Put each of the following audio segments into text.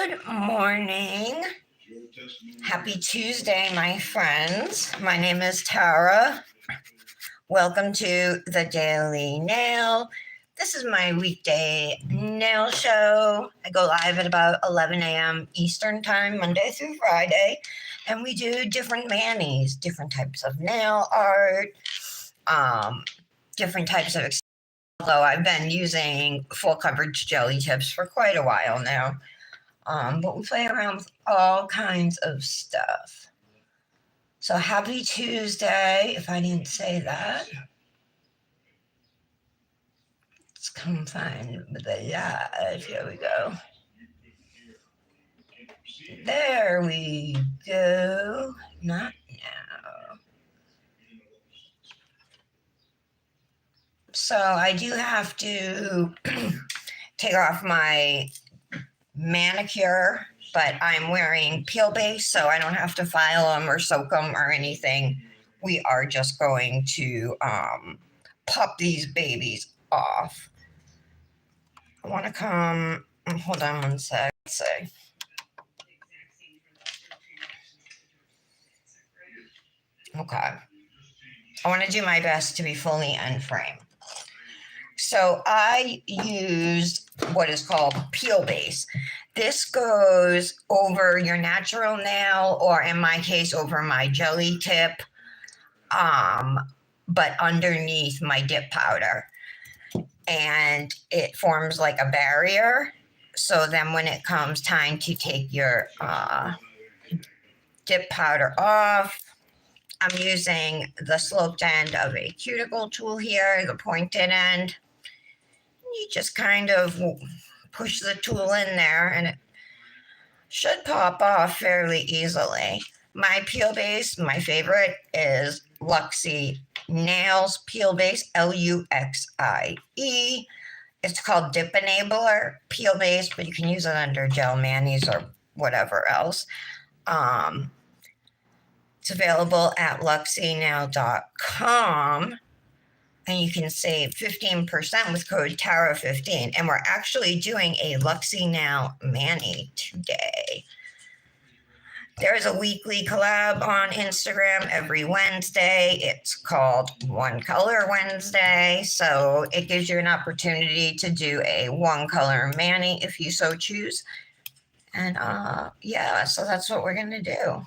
Good morning. Happy Tuesday, my friends. My name is Tara. Welcome to the Daily Nail. This is my weekday nail show. I go live at about 11 a.m. Eastern Time, Monday through Friday, and we do different manis, different types of nail art, different types of. Although I've been using full coverage jelly tips for quite a while now. But we play around with all kinds of stuff. So happy Tuesday, if I didn't say that. Let's come find the live. Here we go. There we go. Not now. So I do have to take off my manicure, but I'm wearing peel base, so I don't have to file them or soak them or anything. We are just going to pop these babies off. I want to come, hold on one sec. Let's see. Okay. I want to do my best to be fully end frame. So I used what is called peel base. This goes over your natural nail, or in my case, over my jelly tip, but underneath my dip powder. And it forms like a barrier. So then when it comes time to take your dip powder off, I'm using the sloped end of a cuticle tool here, the pointed end. You just kind of push the tool in there and it should pop off fairly easily. My peel base, my favorite, is Luxie Nails Peel Base, Luxie. It's called Dip Enabler Peel Base, but you can use it under gel manis or whatever else. It's available at luxienail.com. And you can save 15% with code TARA15. And we're actually doing a Luxie Nail Mani today. There's a weekly collab on Instagram every Wednesday. It's called One Color Wednesday. So it gives you an opportunity to do a one color mani if you so choose. And yeah, so that's what we're going to do.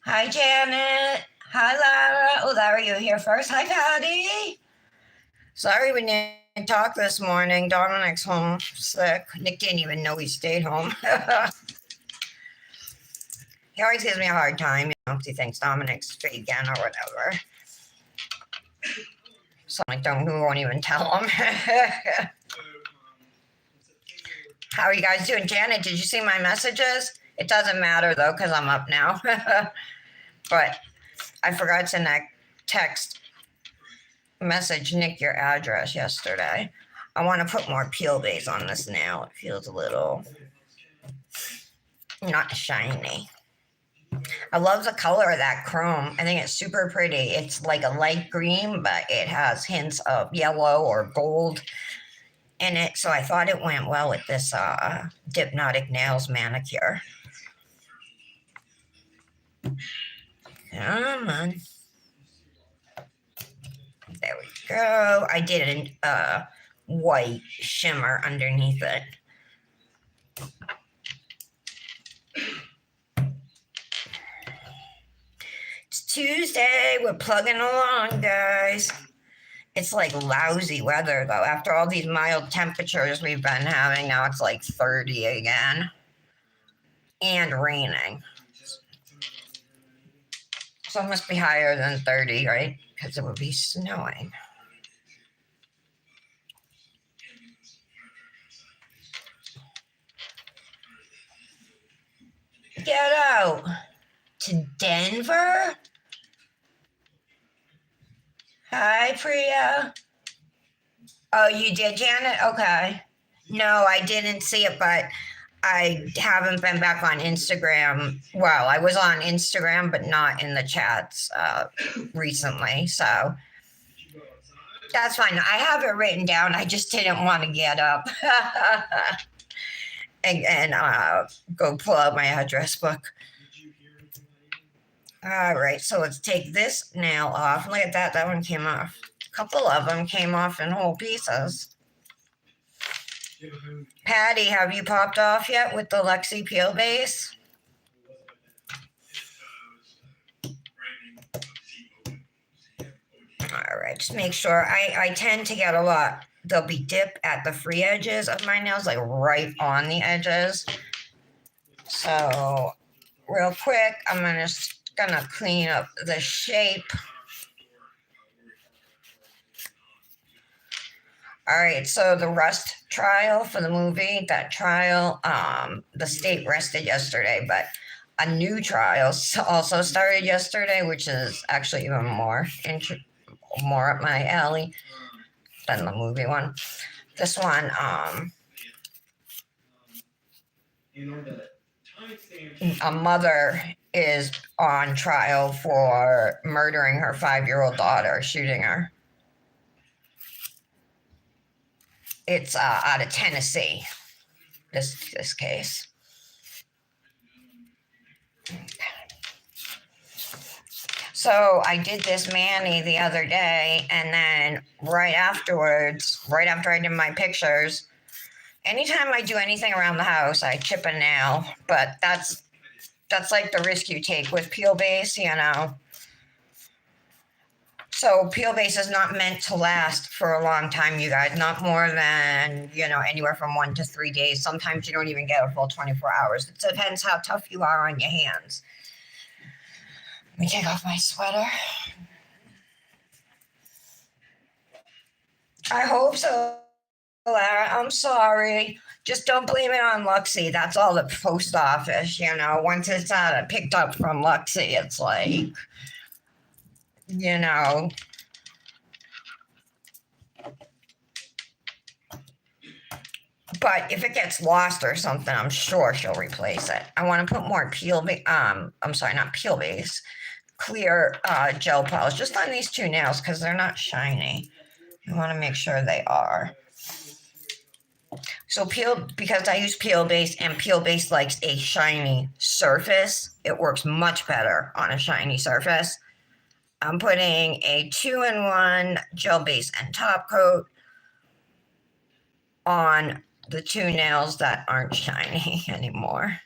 Hi, Janet. Hi, Lara. Oh, Lara, you're here first. Hi, Patty. Sorry we didn't talk this morning. Dominic's home sick. Nick didn't even know he stayed home. He always gives me a hard time, because he thinks Dominic's vegan or whatever. So I won't even tell him. How are you guys doing? Janet, did you see my messages? It doesn't matter, though, because I'm up now. But I forgot to text message Nick your address yesterday. I want to put more peel base on this nail. It feels a little not shiny. I love the color of that chrome. I think it's super pretty. It's like a light green, but it has hints of yellow or gold in it. So I thought it went well with this Hypnotic Nails manicure. Come on. There we go. I did a white shimmer underneath it. It's Tuesday. We're plugging along, guys. It's like lousy weather, though. After all these mild temperatures we've been having, now it's like 30 again. And raining. So it must be higher than 30, right? Because it would be snowing. Get out to Denver. Hi, Priya. Oh, you did, Janet? Okay. No, I didn't see it, but I haven't been back on Instagram. Well, I was on Instagram, but not in the chats recently. So that's fine. I have it written down. I just didn't want to get up. and go pull out my address book. All right, so let's take this nail off. Look at that. That one came off. A couple of them came off in whole pieces. Patty, have you popped off yet with the Luxie peel base? All right, just make sure. I tend to get a lot. There'll be dip at the free edges of my nails, like right on the edges. So real quick, I'm gonna clean up the shape. All right, so the Rust trial for the movie, that trial, the state rested yesterday, but a new trial also started yesterday, which is actually even more up my alley than the movie one. This one, a mother is on trial for murdering her 5-year-old daughter, shooting her. It's out of Tennessee, this case. So I did this mani the other day, and then right afterwards, right after I did my pictures, anytime I do anything around the house, I chip a nail. But that's like the risk you take with peel base, you know. So peel base is not meant to last for a long time, you guys. Not more than, anywhere from 1 to 3 days. Sometimes you don't even get a full 24 hours. It depends how tough you are on your hands. Let me take off my sweater. I hope so, Lara. I'm sorry. Just don't blame it on Luxie. That's all the post office, Once it's picked up from Luxie, it's like, But if it gets lost or something, I'm sure she'll replace it. I want to put more I'm sorry, not peel base, clear gel polish just on these two nails because they're not shiny. I want to make sure they are. So because I use peel base and peel base likes a shiny surface, it works much better on a shiny surface. I'm putting a 2-in-1 gel base and top coat on the two nails that aren't shiny anymore.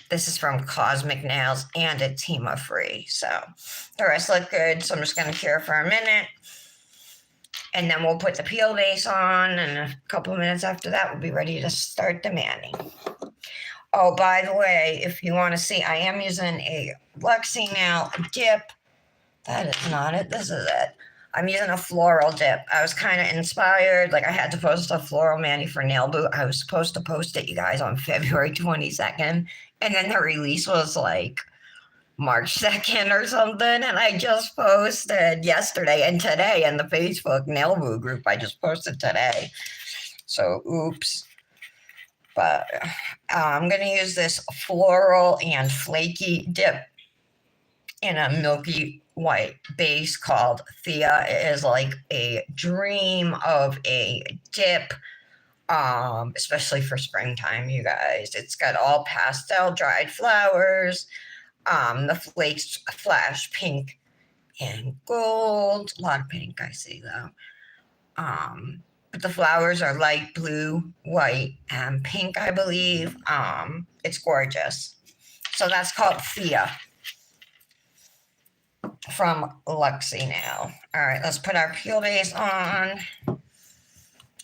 This is from Cosmic Nails and it's HEMA free. So the rest look good. So I'm just going to cure for a minute. And then we'll put the peel base on. And a couple of minutes after that, we'll be ready to start the mani. Oh, by the way, if you want to see, I am using a Luxie nail dip. That is not it. This is it. I'm using a floral dip. I was kind of inspired. Like I had to post a floral mani for Nail Boot. I was supposed to post it, you guys, on February 22nd. And then the release was like March 2nd or something. And I just posted yesterday and today in the Facebook Nail Boot group. I just posted today. So, oops. But I'm going to use this floral and flaky dip in a milky white base called Thea. It is like a dream of a dip, especially for springtime, you guys. It's got all pastel dried flowers. The flakes flash pink and gold. A lot of pink I see though. But the flowers are light blue, white, and pink, I believe. It's gorgeous. So that's called Thea from Luxie now. All right, let's put our peel base on.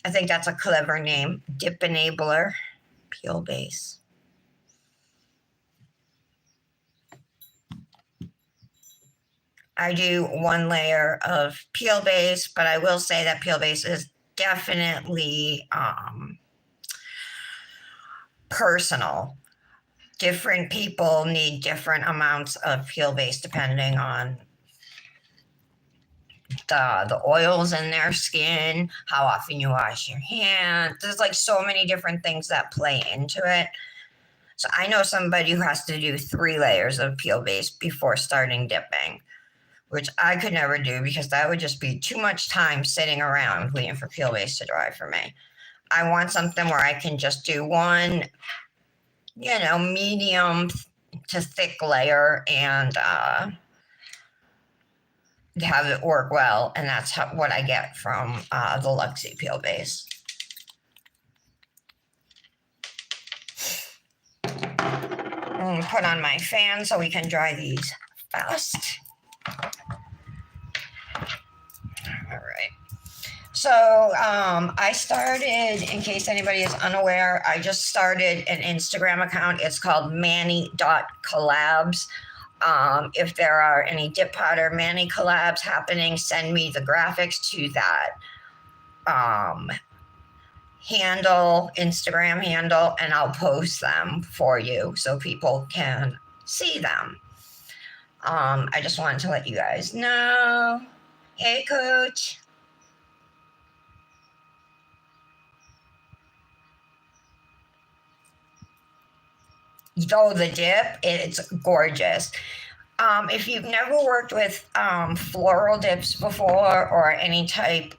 I think that's a clever name. Dip Enabler, peel base. I do 1 layer of peel base, but I will say that peel base is definitely personal. Different people need different amounts of peel base depending on the oils in their skin, how often you wash your hands. There's like so many different things that play into it. So I know somebody who has to do 3 layers of peel base before starting dipping, which I could never do because that would just be too much time sitting around waiting for peel base to dry for me. I want something where I can just do one, medium to thick layer and have it work well. And that's what I get from the Luxie peel base. I'm gonna put on my fan so we can dry these fast. All right. So I started, in case anybody is unaware, I just started an Instagram account. It's called manny.collabs. If there are any dip powder Manny collabs happening, send me the graphics to that Instagram handle, and I'll post them for you so people can see them. I just wanted to let you guys know. Hey, Coach. Oh, the dip, it's gorgeous. If you've never worked with floral dips before or any type,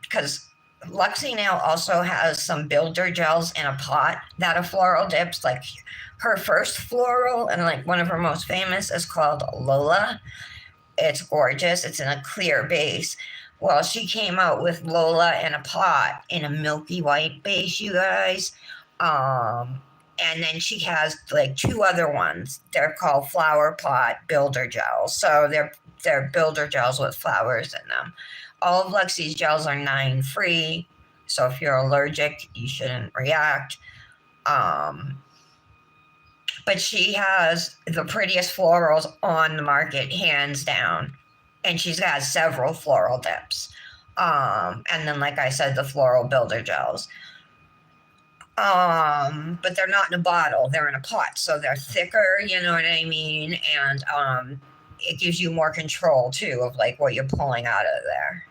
because Luxie now also has some builder gels in a pot that are floral dips. Like her first floral and like one of her most famous is called Lola. It's gorgeous. It's in a clear base. Well, she came out with Lola in a pot in a milky white base, you guys. And then she has like two other ones. They're called flower pot builder gels. So they're builder gels with flowers in them. All of Luxie's gels are 9 free. So if you're allergic, you shouldn't react. But she has the prettiest florals on the market, hands down. And she's got several floral dips. And then, like I said, the floral builder gels. But they're not in a bottle, they're in a pot, so they're thicker, you know what I mean? And it gives you more control too of like what you're pulling out of there.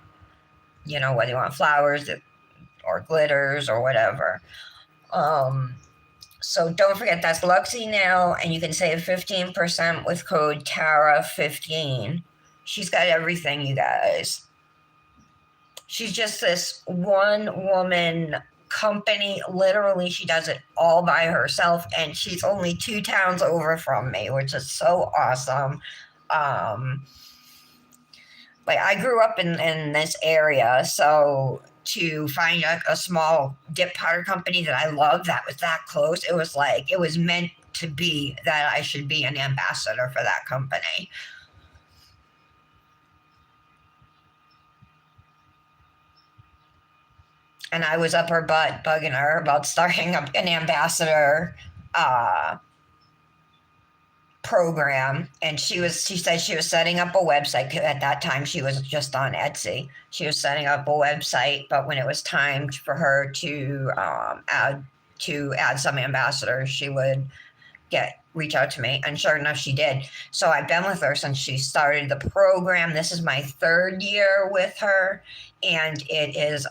You know, whether you want flowers or glitters or whatever. So don't forget, that's Luxie now, and you can save 15% with code TARA15. She's got everything, you guys. She's just this one woman company. Literally, she does it all by herself, and she's only 2 towns over from me, which is so awesome. Like I grew up in this area, so to find a small dip powder company that I love that was that close, it was like it was meant to be that I should be an ambassador for that company. And I was up her butt bugging her about starting up an ambassador program, and she said she was setting up a website. At that time she was just on Etsy. She was setting up a website, but when it was time for her to add some ambassadors, she would reach out to me, and sure enough she did. So I've been with her since she started the program. This is my 3rd year with her, and it is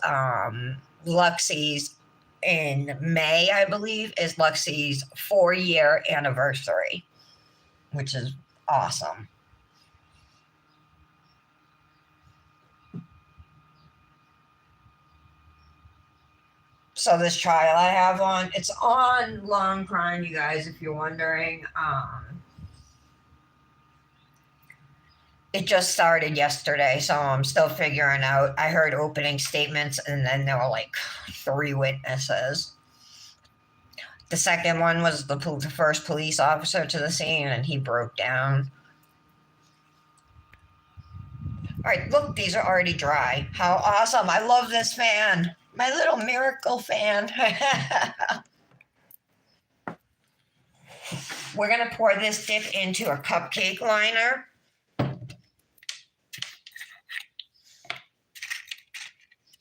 Luxie's in May, I believe, is Luxie's 4-year anniversary, which is awesome. So this trial I have on, it's on Long Prime, you guys, if you're wondering. It just started yesterday, so I'm still figuring out. I heard opening statements, and then there were like 3 witnesses. The second one was the first police officer to the scene, and he broke down. All right, look, these are already dry. How awesome. I love this fan. My little miracle fan. We're going to pour this dip into a cupcake liner.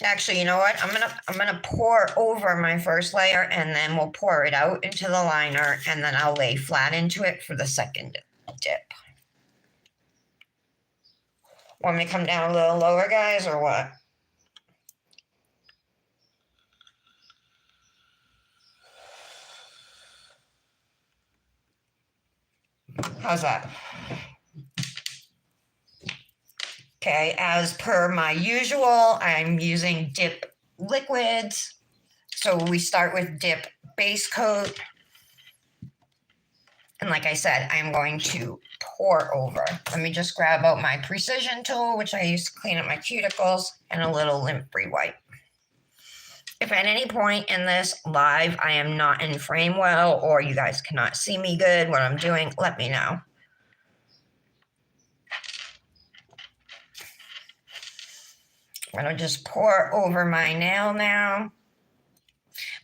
Actually, you know what? I'm gonna pour over my first layer, and then we'll pour it out into the liner, and then I'll lay flat into it for the second dip. Want me to come down a little lower, guys, or what? How's that? Okay, as per my usual, I'm using dip liquids. So we start with dip base coat. And like I said, I'm going to pour over. Let me just grab out my precision tool, which I use to clean up my cuticles, and a little lint-free wipe. If at any point in this live I am not in frame well, or you guys cannot see me good, what I'm doing, let me know. I'm going to just pour over my nail now.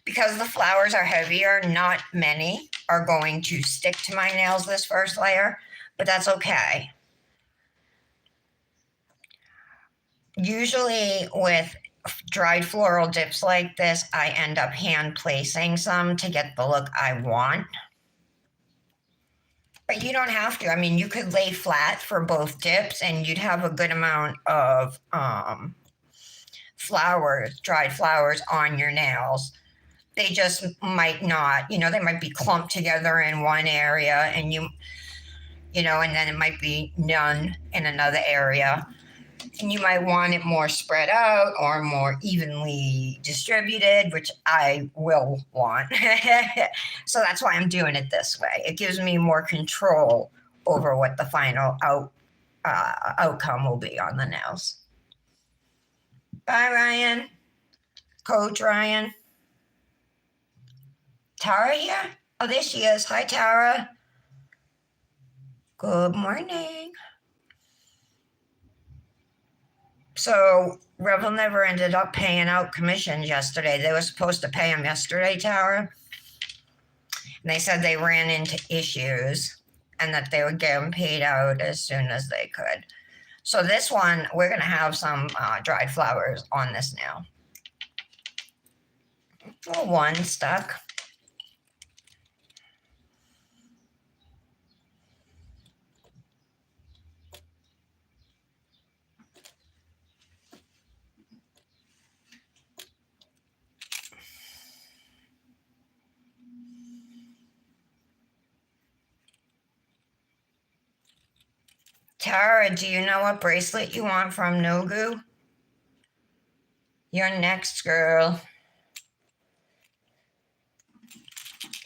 Because the flowers are heavier, not many are going to stick to my nails this first layer, but that's okay. Usually with dried floral dips like this, I end up hand placing some to get the look I want. But you don't have to. I mean, you could lay flat for both dips and you'd have a good amount of flowers, dried flowers on your nails. They just might not, they might be clumped together in one area and and then it might be none in another area. And you might want it more spread out or more evenly distributed, which I will want. So that's why I'm doing it this way. It gives me more control over what the final outcome will be on the nails. Bye, Ryan. Coach Ryan. Tara here? Oh, there she is. Hi, Tara. Good morning. So Revel never ended up paying out commissions yesterday. They were supposed to pay them yesterday, Tara. And they said they ran into issues and that they would get them paid out as soon as they could. So this one, we're going to have some dried flowers on this nail. Well, one stuck. Tara, do you know what bracelet you want from Nogu? You're next, girl.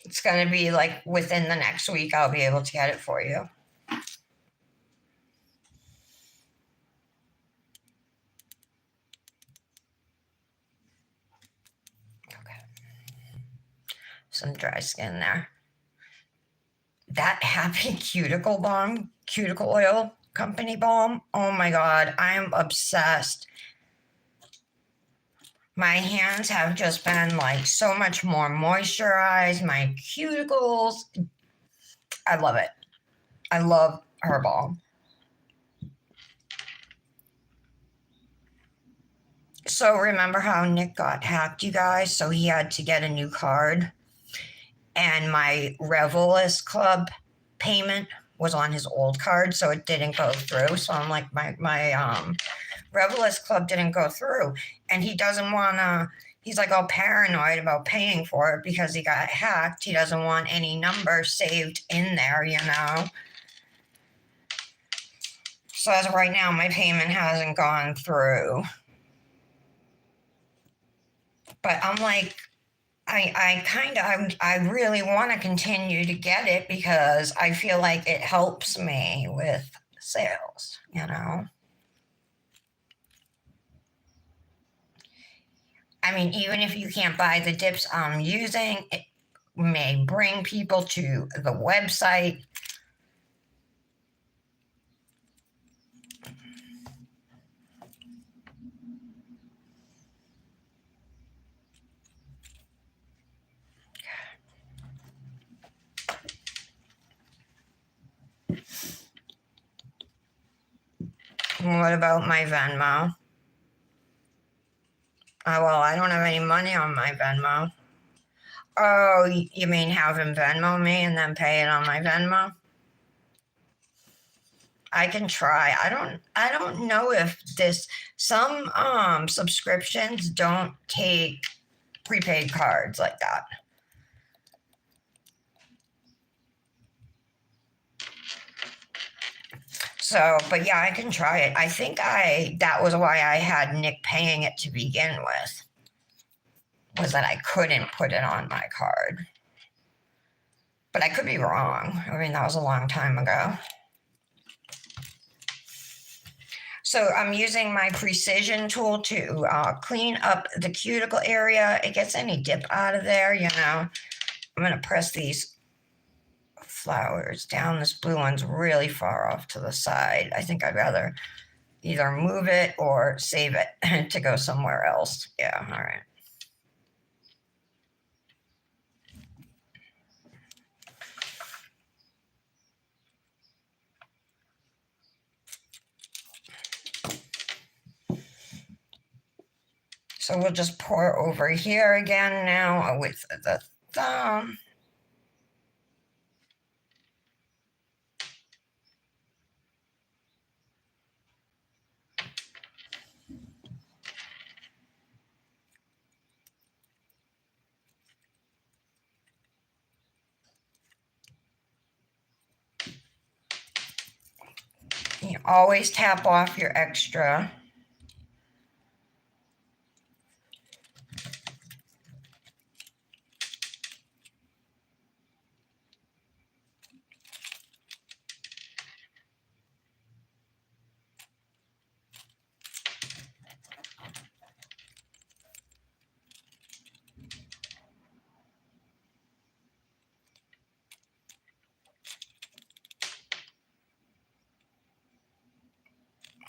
It's going to be like within the next week, I'll be able to get it for you. Okay. Some dry skin there. That Happy Cuticle Balm, Cuticle Oil Company Balm. Oh my God, I'm obsessed. My hands have just been like so much more moisturized. My cuticles. I love it. I love her balm. So remember how Nick got hacked, you guys? So he had to get a new card. And my Revelist Club payment was on his old card, so it didn't go through. So I'm like, my Revelist Club didn't go through. And he doesn't want to, he's like all paranoid about paying for it because he got hacked. He doesn't want any number saved in there, So as of right now, my payment hasn't gone through. But I'm like, I really want to continue to get it because I feel like it helps me with sales, I mean, even if you can't buy the dips I'm using, it may bring people to the website. What about my Venmo? Oh, well, I don't have any money on my Venmo. Oh, you mean have him Venmo me and then pay it on my Venmo? I can try. I don't know if some subscriptions don't take prepaid cards like that. So, but yeah, I can try it. I think that was why I had Nick paying it to begin with, was that I couldn't put it on my card. But I could be wrong. I mean, that was a long time ago. So I'm using my precision tool to clean up the cuticle area. It gets any dip out of there, you know. I'm going to press these flowers down. This blue one's really far off to the side. I think I'd rather either move it or save it to go somewhere else. Yeah, all right. So we'll just pour over here again now with the thumb. You always tap off your extra.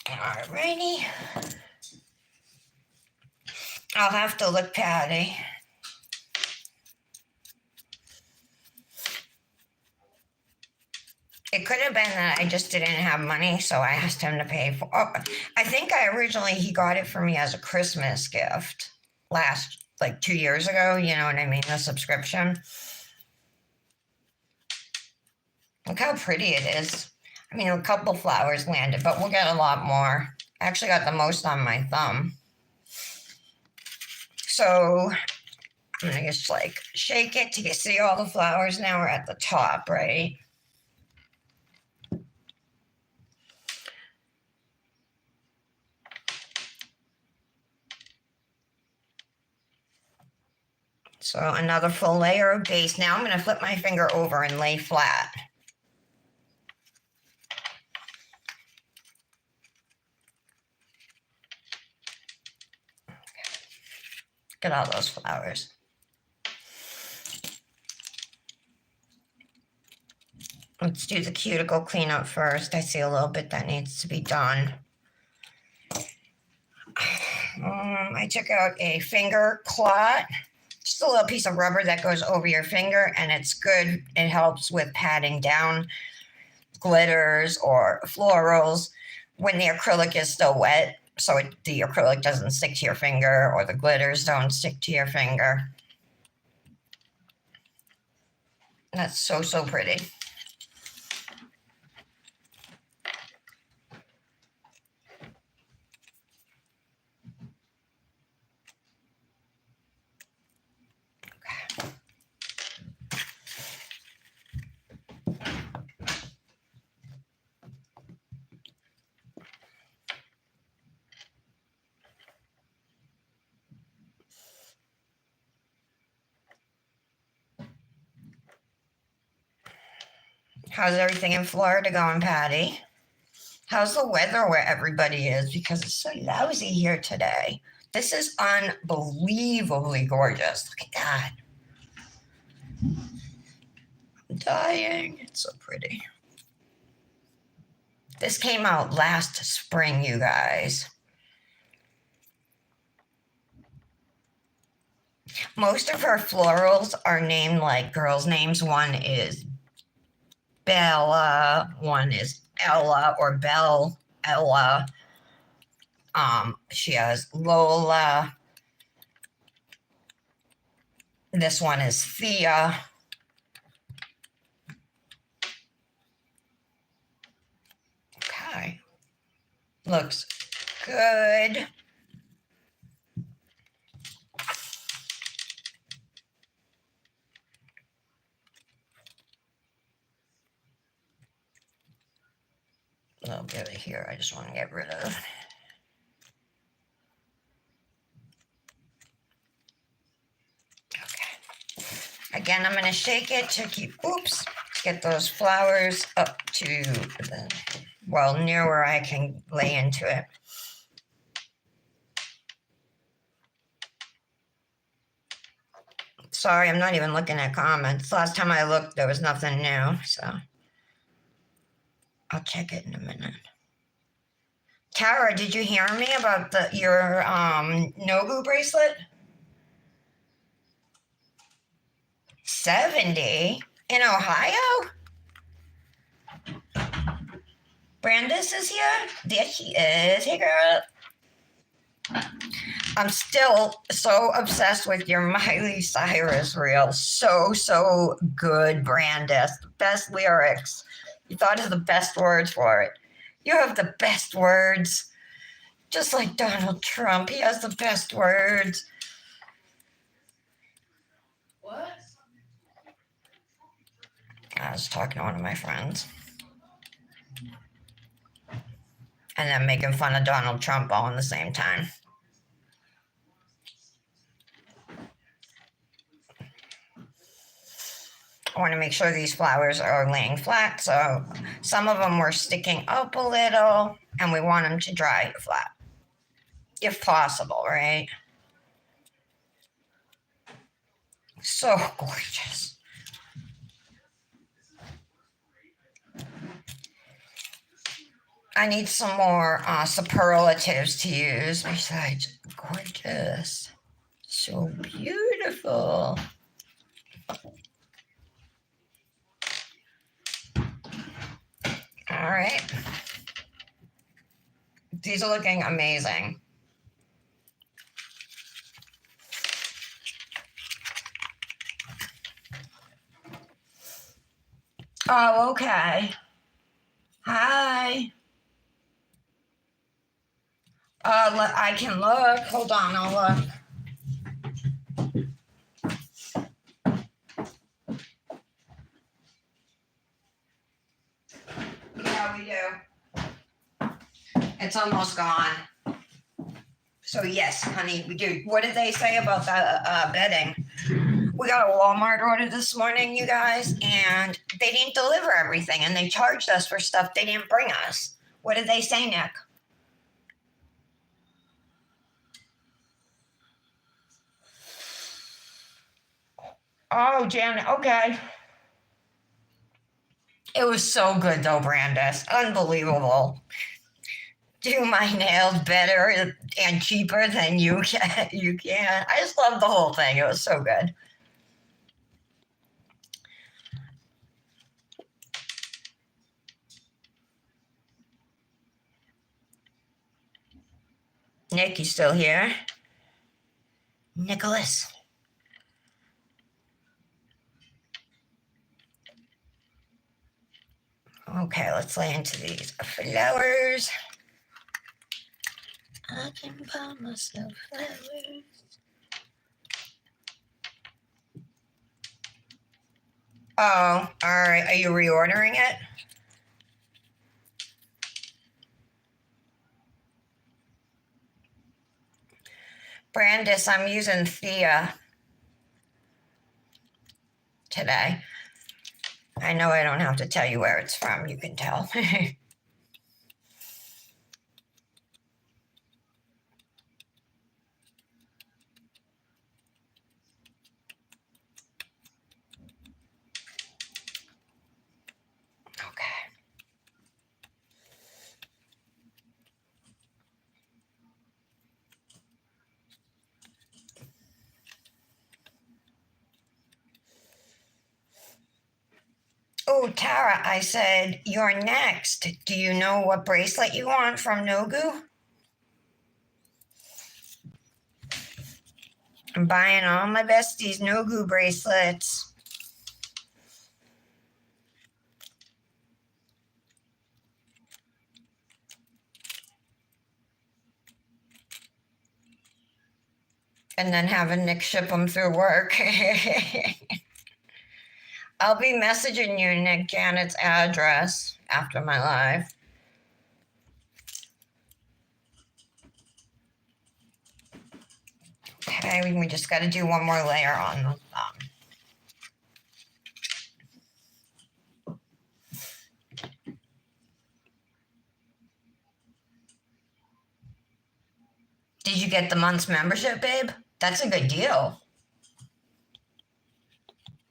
Alrighty. I'll have to look, Patty. It could have been that I just didn't have money, so I asked him to pay for. Oh, I think he got it for me as a Christmas gift like 2 years ago. You know what I mean? The subscription. Look how pretty it is. I mean, a couple flowers landed, but we'll get a lot more. I actually got the most on my thumb. So I'm gonna just like shake it to see all the flowers now are at the top, right? So another full layer of base. Now I'm gonna flip my finger over and lay flat. Look at all those flowers. Let's do the cuticle cleanup first. I see a little bit that needs to be done. I took out a finger clot, just a little piece of rubber that goes over your finger, and it's good. It helps with patting down glitters or florals when the acrylic is still wet, so the acrylic doesn't stick to your finger or the glitters don't stick to your finger. That's so, so pretty. How's everything in Florida going, Patty? How's the weather where everybody is? Because it's so lousy here today. This is unbelievably gorgeous. Look at that. I'm dying. It's so pretty. This came out last spring, you guys. Most of her florals are named like girls' names. One is Bella, one is Ella or Ella. She has Lola. This one is Thea. Okay. Looks good. A little here I just want to get rid of. Okay. Again, I'm going to shake it to get those flowers up to the, well, near where I can lay into it. Sorry, I'm not even looking at comments. Last time I looked, there was nothing new, so I'll check it in a minute. Tara, did you hear me about your Nobu bracelet? 70 in Ohio? Brandis is here? There she is. Hey, girl. I'm still so obsessed with your Miley Cyrus reel. So good, Brandis. The best lyrics. You thought of the best words for it. You have the best words. Just like Donald Trump, he has the best words. What? I was talking to one of my friends. And then making fun of Donald Trump all in the same time. I want to make sure these flowers are laying flat, so some of them were sticking up a little, and we want them to dry flat, if possible, right? So gorgeous. I need some more superlatives to use besides gorgeous. So beautiful. All right. These are looking amazing. Oh, okay. Hi. I can look. Hold on, I'll look. Yeah, we do. It's almost gone. So yes, honey, we do. What did they say about the bedding? We got a Walmart order this morning, you guys, and they didn't deliver everything, and they charged us for stuff they didn't bring us. What did they say, Nick? Oh, Janet, okay. It was so good though, Brandis. Unbelievable. Do my nails better and cheaper than you can. You can. I just love the whole thing. It was so good. Nick, you still here? Nicholas. Okay, let's lay into these flowers. I can buy myself flowers. Oh, all right. Are you reordering it? Brandis, I'm using Thea today. I know I don't have to tell you where it's from. You can tell. Okay. Oh, Tara, I said, you're next. Do you know what bracelet you want from Nogu? I'm buying all my besties Nogu bracelets. And then having Nick ship them through work. I'll be messaging you, Nick, Janet's address after my live. Okay, we just got to do one more layer on the thumb. Did you get the month's membership, babe? That's a good deal.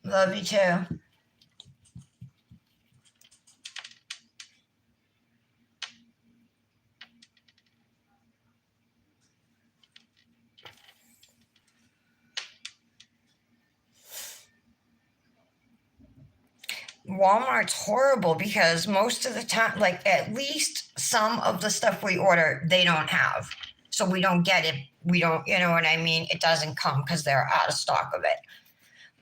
Love you too. Walmart's horrible because most of the time, like at least some of the stuff we order, they don't have. So we don't get it. We don't, you know what I mean? It doesn't come because they're out of stock of it.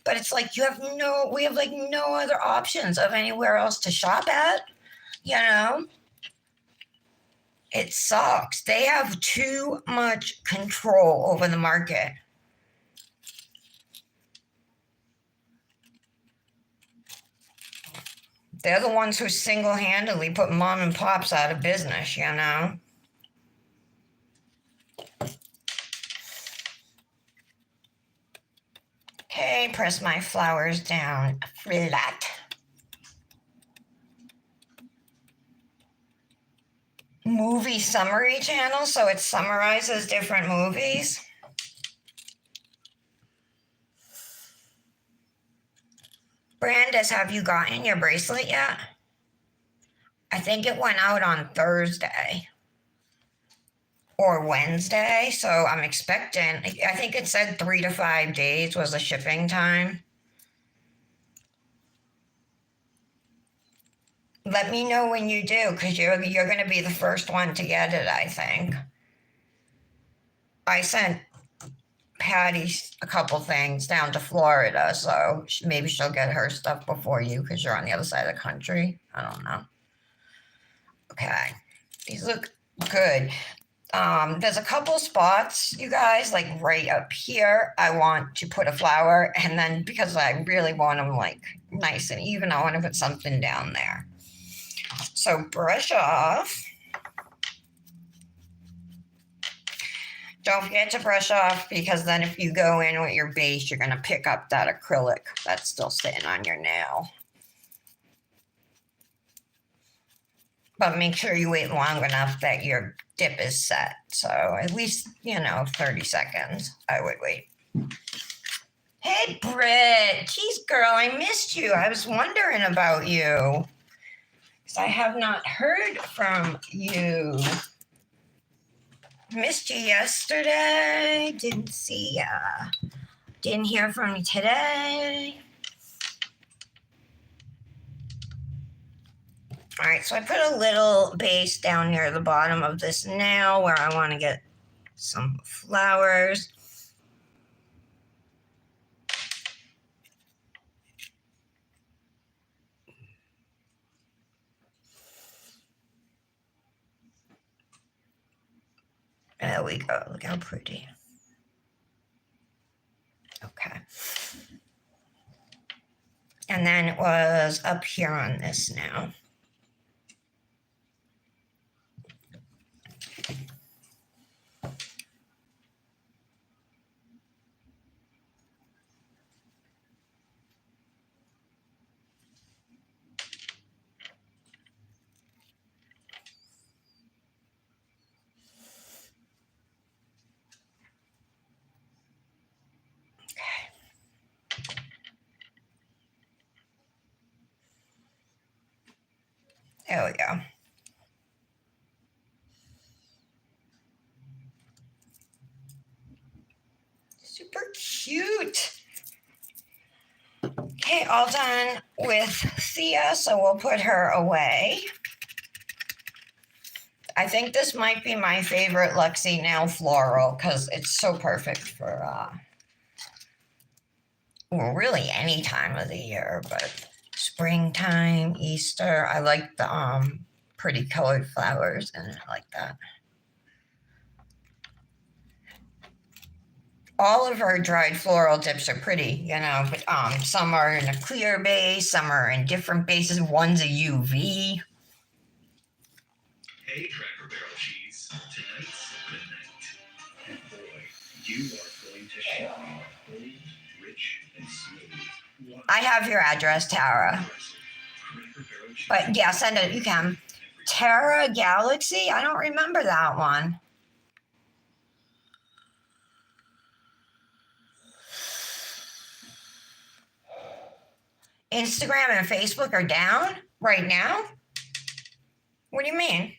But it's like we have like no other options of anywhere else to shop at, you know? It sucks. They have too much control over the market. They're the ones who single-handedly put mom and pops out of business, you know? Okay, press my flowers down flat. Movie summary channel, so it summarizes different movies. Brandis, have you gotten your bracelet yet? I think it went out on Thursday or Wednesday, so I'm expecting, I think it said 3 to 5 days was the shipping time. Let me know when you do, because you're going to be the first one to get it, I think. I sent Patty a couple things down to Florida, so maybe she'll get her stuff before you because you're on the other side of the country. I don't know. Okay, these look good. There's a couple spots, you guys, like right up here. I want to put a flower, and then because I really want them like nice and even, I want to put something down there. So brush off. Don't forget to brush off because then if you go in with your base, you're going to pick up that acrylic that's still sitting on your nail. But make sure you wait long enough that your dip is set. So at least, 30 seconds, I would wait. Hey, Britt. Jeez, girl, I missed you. I was wondering about you. Because I have not heard from you. Missed you yesterday. Didn't see ya. Didn't hear from you today. All right, so I put a little base down near the bottom of this nail where I want to get some flowers. There we go. Look how pretty. Okay. And then it was up here on this now. There we go. Super cute. Okay, all done with Thea, so we'll put her away. I think this might be my favorite Luxie nail floral because it's so perfect for, really any time of the year, but springtime, Easter. I like the pretty colored flowers in it like that. All of our dried floral dips are pretty, but some are in a clear base, some are in different bases. One's a UV. Hey, Cracker Barrel cheese. Tonight's good night. And boy, you are going I have your address, Tara. But yeah, send it. You can. Terra Galaxy? I don't remember that one. Instagram and Facebook are down right now? What do you mean?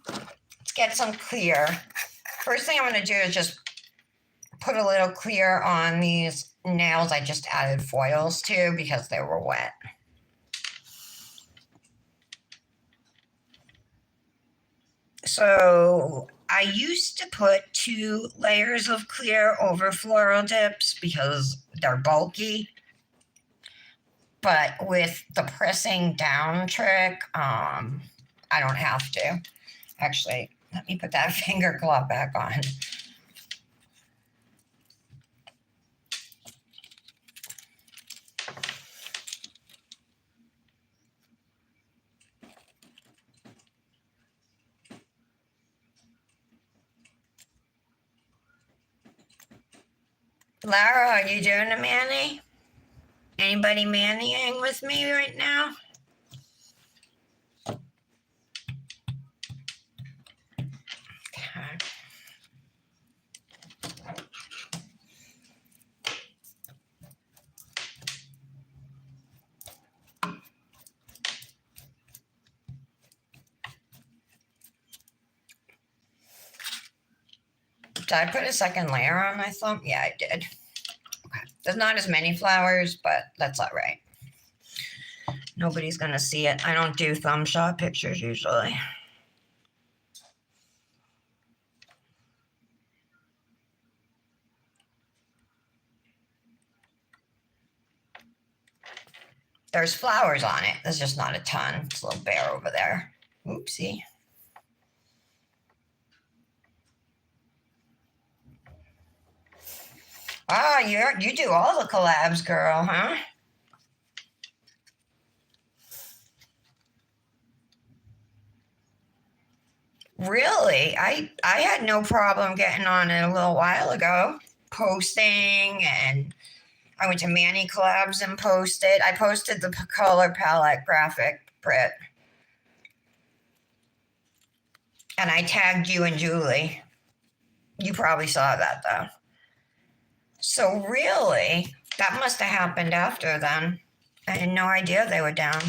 Let's get some clear. First thing I'm going to do is just put a little clear on these nails I just added foils to because they were wet. So I used to put 2 layers of clear over floral dips because they're bulky. But with the pressing down trick, I don't have to. Actually, let me put that finger glove back on. Lara, are you doing a mani? Anybody mannying with me right now? Okay. Did I put a second layer on my thumb? Yeah, I did. Okay. There's not as many flowers, but that's all right. Nobody's going to see it. I don't do thumb shot pictures usually. There's flowers on it. There's just not a ton. It's a little bare over there. Oopsie. Ah, you do all the collabs, girl, huh? Really? I had no problem getting on it a little while ago, posting, and I went to Manny collabs and posted. I posted the color palette graphic print, and I tagged you and Julie. You probably saw that though. So really, that must have happened after then. I had no idea they were down.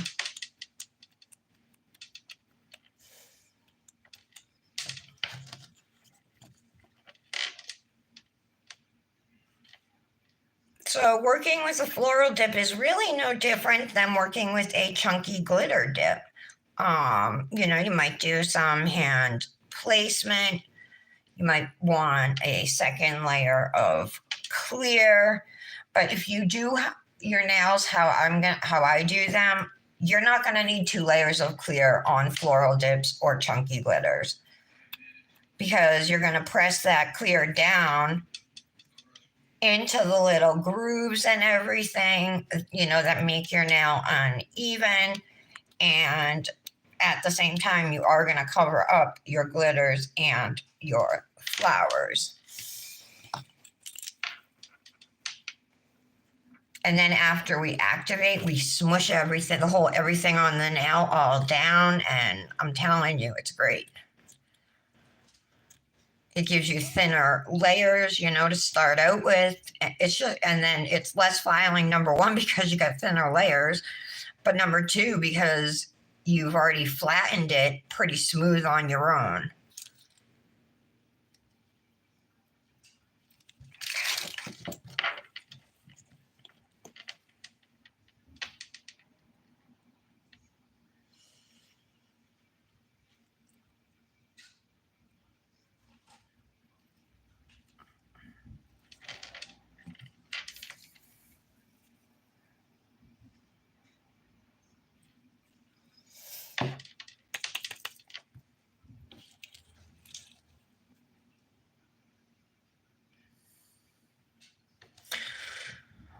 So working with a floral dip is really no different than working with a chunky glitter dip. You might do some hand placement. You might want a second layer of clear, but if you do your nails how I do them, you're not going to need 2 layers of clear on floral dips or chunky glitters because you're going to press that clear down into the little grooves and everything, that make your nail uneven. And at the same time, you are going to cover up your glitters and your flowers. And then after we activate, we smush everything on the nail all down. And I'm telling you, it's great. It gives you thinner layers, to start out with. And then it's less filing, number 1, because you got thinner layers, but number 2, because you've already flattened it pretty smooth on your own.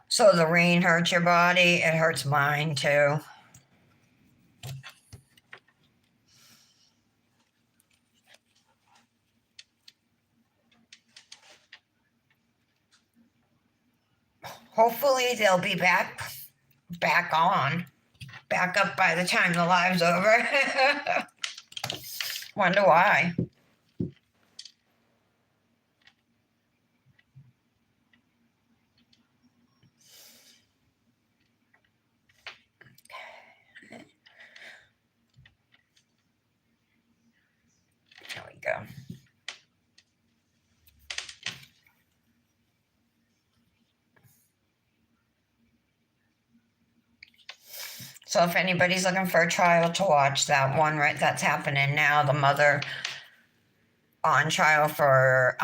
So the rain hurts your body. It hurts mine too. Hopefully they'll be back on, back up by the time the live's over. Wonder why. There we go. So if anybody's looking for a trial to watch, that one, right, that's happening now, the mother on trial for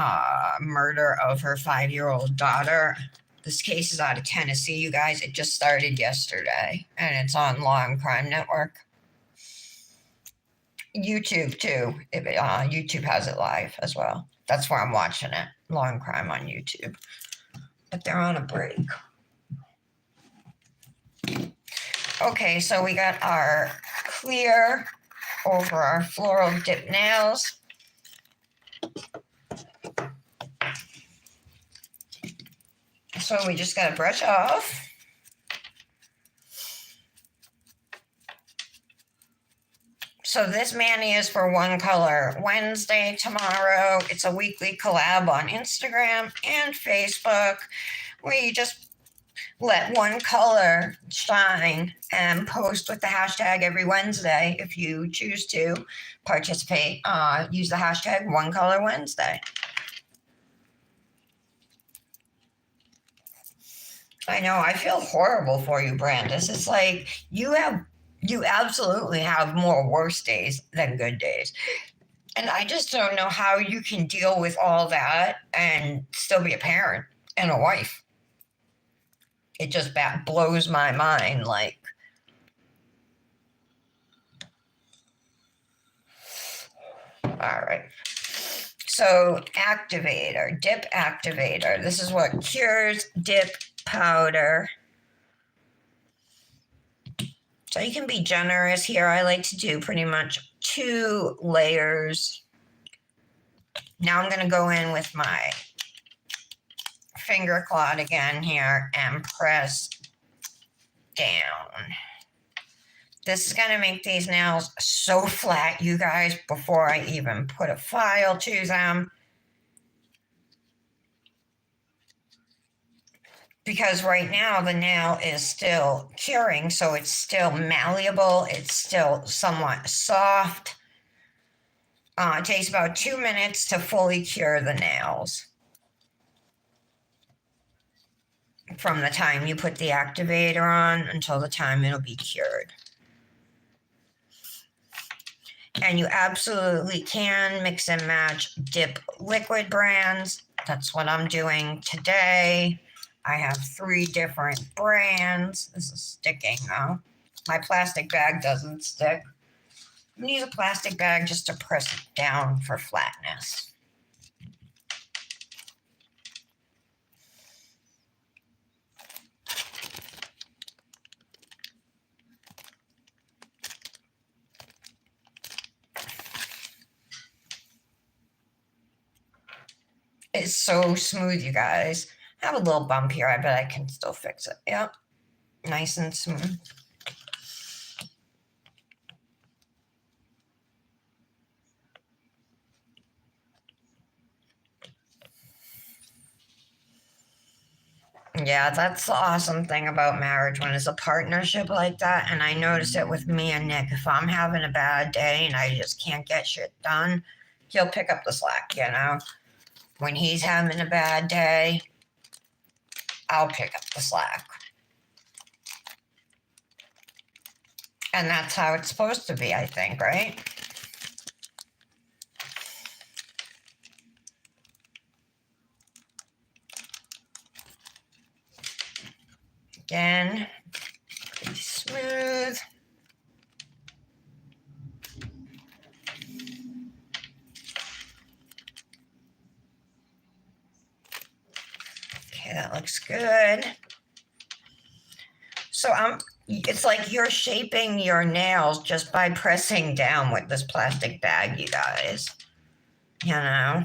murder of her 5-year-old daughter. This case is out of Tennessee, you guys. It just started yesterday, and it's on Law and Crime Network. YouTube too. YouTube has it live as well. That's where I'm watching it. Law and Crime on YouTube. But they're on a break. Okay, so we got our clear over our floral dip nails. So we just got to brush off. So this mani is for One Color Wednesday tomorrow. It's a weekly collab on Instagram and Facebook where you just let one color shine and post with the hashtag every Wednesday if you choose to participate. Use the hashtag One Color Wednesday. I know, I feel horrible for you, Brandis. It's like you absolutely have more worse days than good days. And I just don't know how you can deal with all that and still be a parent and a wife. It just blows my mind. Like, all right. So activator, dip activator. This is what cures dip powder. So you can be generous here. I like to do pretty much 2 layers. Now I'm going to go in with my finger clot again here and press down. This is going to make these nails so flat, you guys, before I even put a file to them. Because right now the nail is still curing, so it's still malleable. It's still somewhat soft. It takes about 2 minutes to fully cure the nails from the time you put the activator on until the time it'll be cured. And you absolutely can mix and match dip liquid brands. That's what I'm doing today. I have 3 different brands. This is sticking though. My plastic bag doesn't stick. I'm gonna use a plastic bag just to press it down for flatness. It's so smooth, you guys. I have a little bump here. I bet I can still fix it. Yep. Nice and smooth. Yeah, that's the awesome thing about marriage when it's a partnership like that. And I notice it with me and Nick. If I'm having a bad day and I just can't get shit done, he'll pick up the slack, you know? When he's having a bad day, I'll pick up the slack. And that's how it's supposed to be, I think, right? Again, pretty smooth. Okay, that looks good. So it's like you're shaping your nails just by pressing down with this plastic bag, you guys. You know?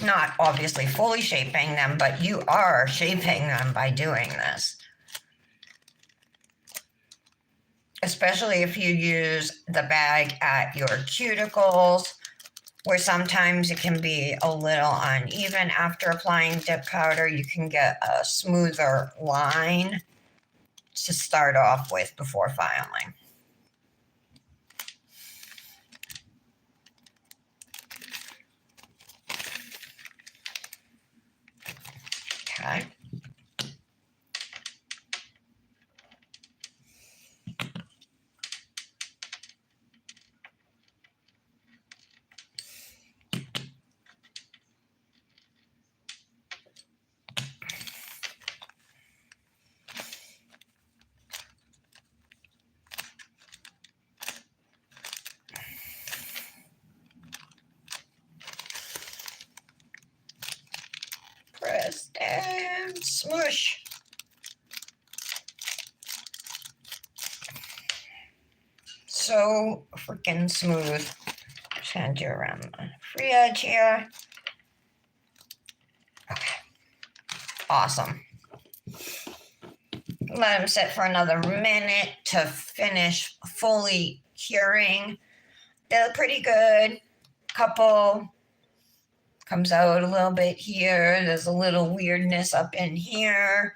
Not obviously fully shaping them, but you are shaping them by doing this. Especially if you use the bag at your cuticles, where sometimes it can be a little uneven after applying dip powder. You can get a smoother line to start off with before filing. Okay. Press and smush. So freaking smooth. Just gonna do around the free edge here. Okay. Awesome. Let them sit for another minute to finish fully curing. They look pretty good. Couple comes out a little bit here. There's a little weirdness up in here,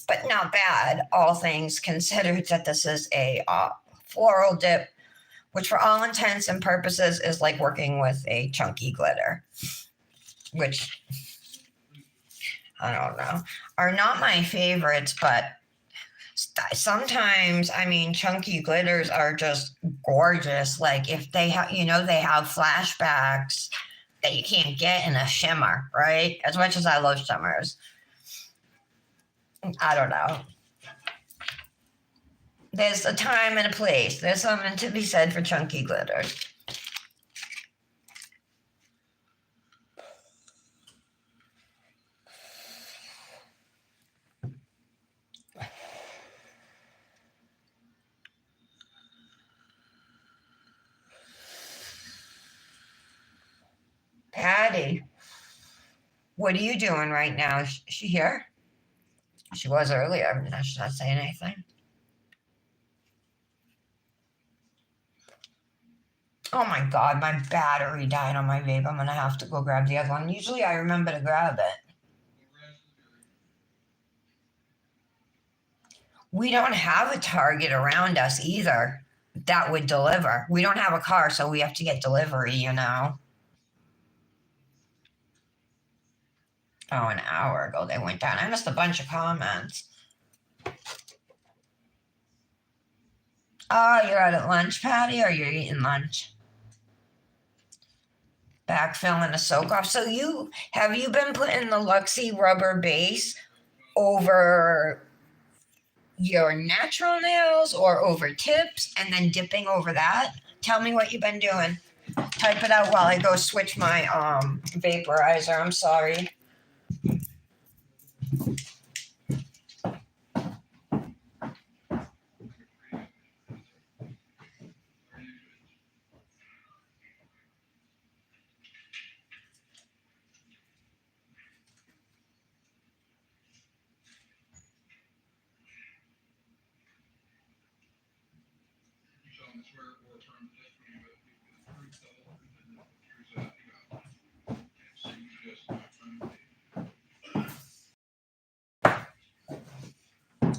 but not bad. All things considered, that this is a floral dip, which for all intents and purposes is like working with a chunky glitter, which I don't know, are not my favorites, but sometimes, I mean, chunky glitters are just gorgeous. Like if they have, they have flashbacks that you can't get in a shimmer, right? As much as I love shimmers, I don't know. There's a time and a place. There's something to be said for chunky glitters. Patty, what are you doing right now? Is she here? She was earlier. She's not saying anything. Oh my God, my battery died on my vape. I'm going to have to go grab the other one. Usually I remember to grab it. We don't have a Target around us either that would deliver. We don't have a car, so we have to get delivery, Oh, an hour ago they went down. I missed a bunch of comments. Oh, you're out at lunch, Patty, or you're eating lunch? Backfill a soak off. So have you been putting the Luxie rubber base over your natural nails or over tips and then dipping over that? Tell me what you've been doing. Type it out while I go switch my vaporizer. I'm sorry.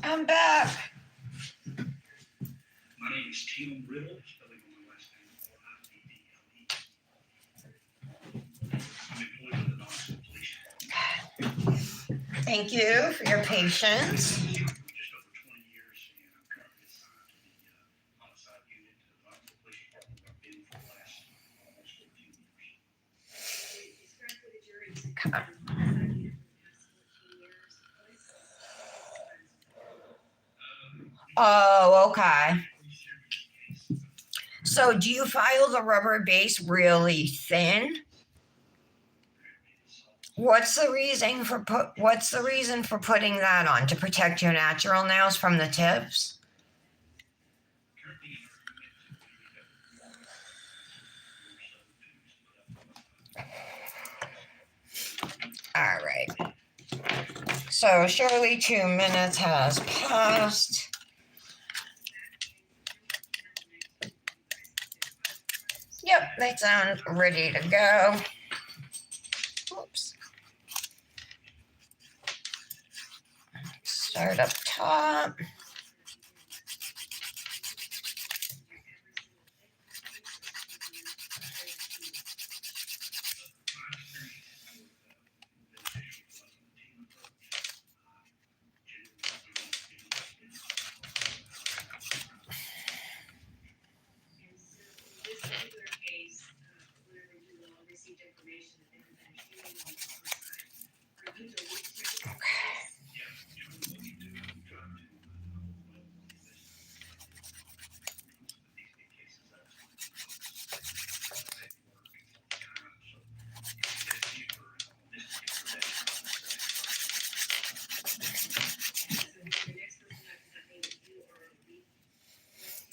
I'm back. My name is Tim Riddle, spelling on my last name R-I-D-D-L-E. I'm employed with the Knoxville Police Department. Thank you for your patience. Just over 20 years, and I'm currently assigned to the homicide unit of the Knoxville Police Department, where I've been for the last almost 14 years. Okay. Oh, okay. So do you file the rubber base really thin? What's the reason for putting that on? To protect your natural nails from the tips? All right. So surely 2 minutes has passed. Yep, they sound ready to go. Oops. Start up top.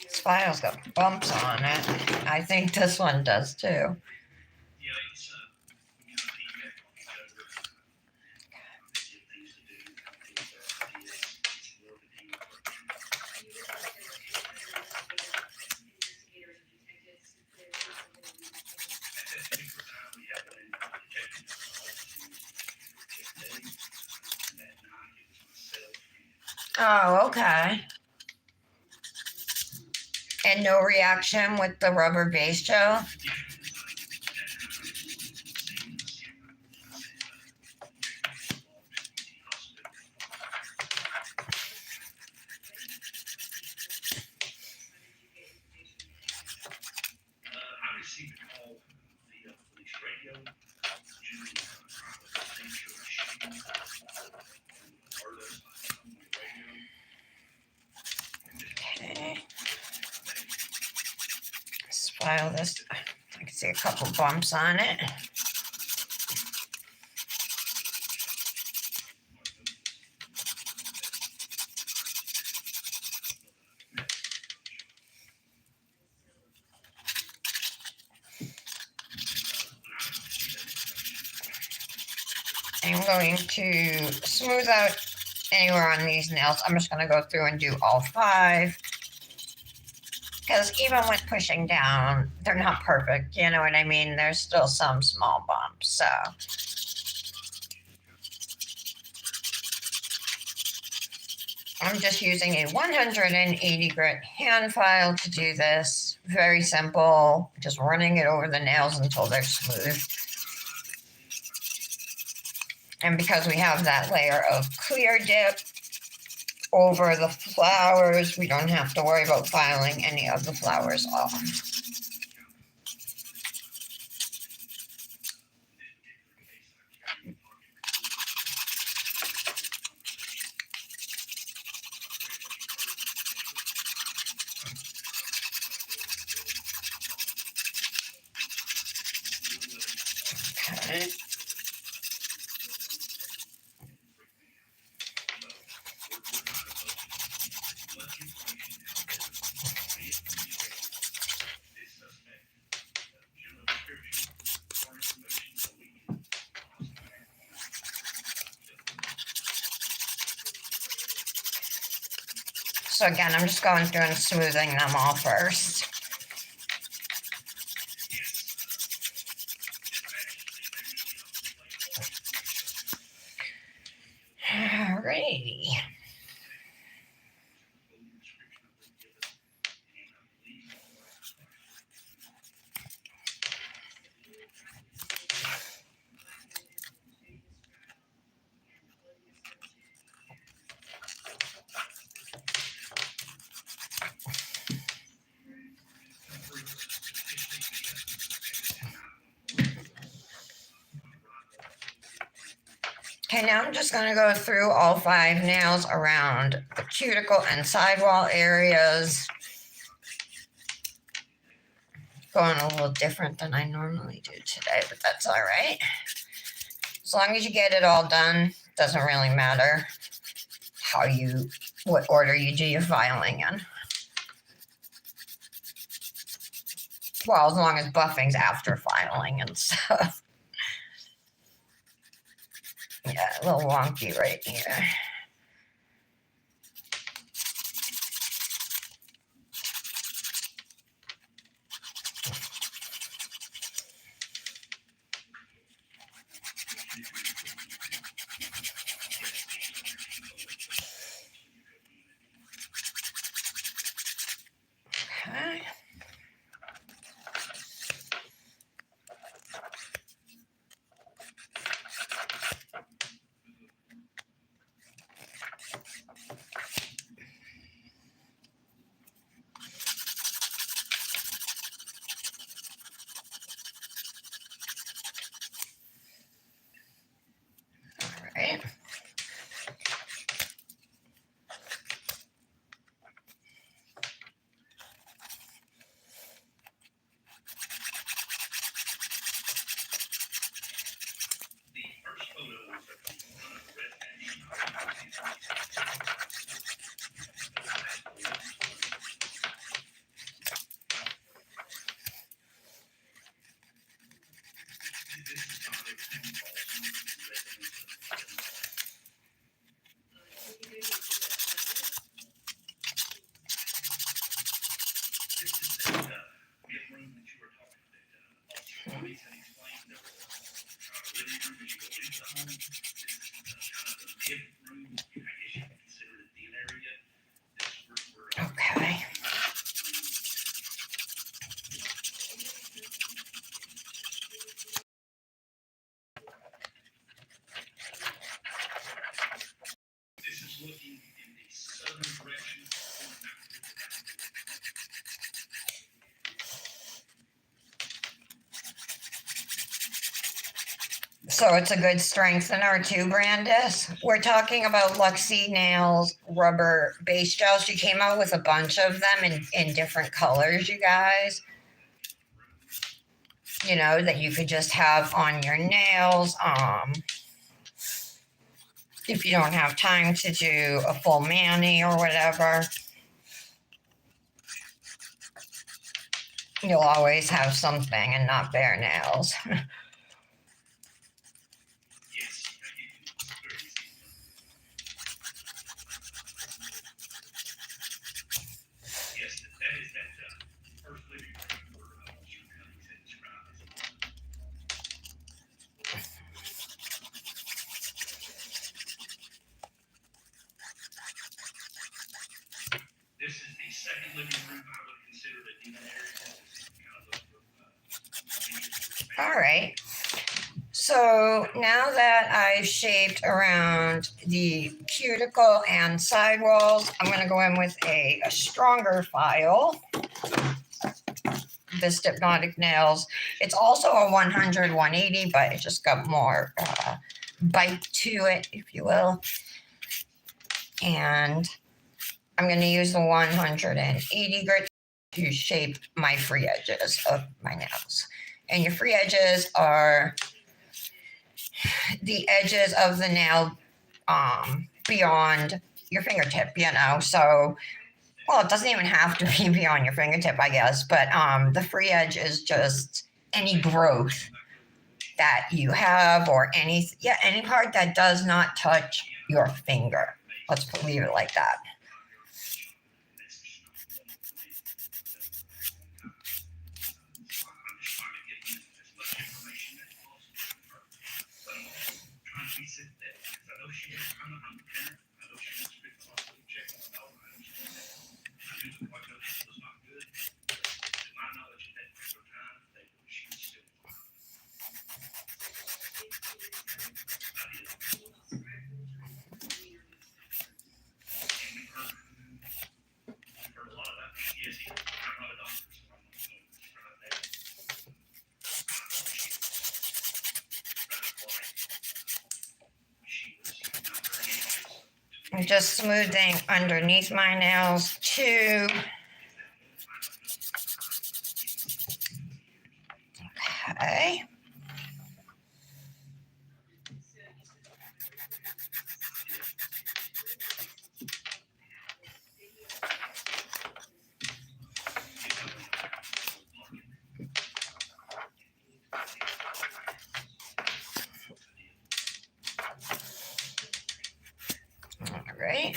This file's got bumps on it. I think this one does too. Oh, okay. And no reaction with the rubber base gel? I received a call via police radio. Julie made sure she alert us on the radio. Okay. Let's file this. I can see a couple bumps on it. I'm going to smooth out anywhere on these nails. I'm just going to go through and do all 5. Because even with pushing down, they're not perfect. You know what I mean? There's still some small bumps. So I'm just using a 180 grit hand file to do this. Very simple. Just running it over the nails until they're smooth. And because we have that layer of clear dip over the flowers, we don't have to worry about filing any of the flowers off. Okay. So again, I'm just going through and smoothing them all first. Alrighty. Okay, now I'm just going to go through all 5 nails around the cuticle and sidewall areas. Going a little different than I normally do today, but that's all right. As long as you get it all done, doesn't really matter what order you do your filing in. Well, as long as buffing's after filing and stuff. Yeah, a little wonky right here. Okay. All right. The first photos of the red patch. This is not a this is that mid room that you were talking about. Always had explained there was a living room as you go into the home. This is kind of the mid room. I guess you could consider it the area. This is where Okay. this is looking in the southern direction. So it's a good strengthener too, Brandis. We're talking about Luxie Nails rubber base gels. She came out with a bunch of them in different colors, you guys. You know, that you could just have on your nails. If you don't have time to do a full mani or whatever, you'll always have something and not bare nails. Yes, yes, that is that first living room where Mr. Cummings had described as this is the second living room. I would consider it even area. This is kind of All right. So now that I've shaped around the cuticle and sidewalls, I'm going to go in with a stronger file. This Hypnotic Nails. It's also a 100, 180, but it just got more bite to it, if you will. And I'm going to use the 180 grit to shape my free edges of my nails. And your free edges are the edges of the nail beyond your fingertip, you know. So, well, it doesn't even have to be beyond your fingertip, I guess, but the free edge is just any growth that you have or any part that does not touch your finger. Let's leave it like that. I'm just smoothing underneath my nails too. Okay. right.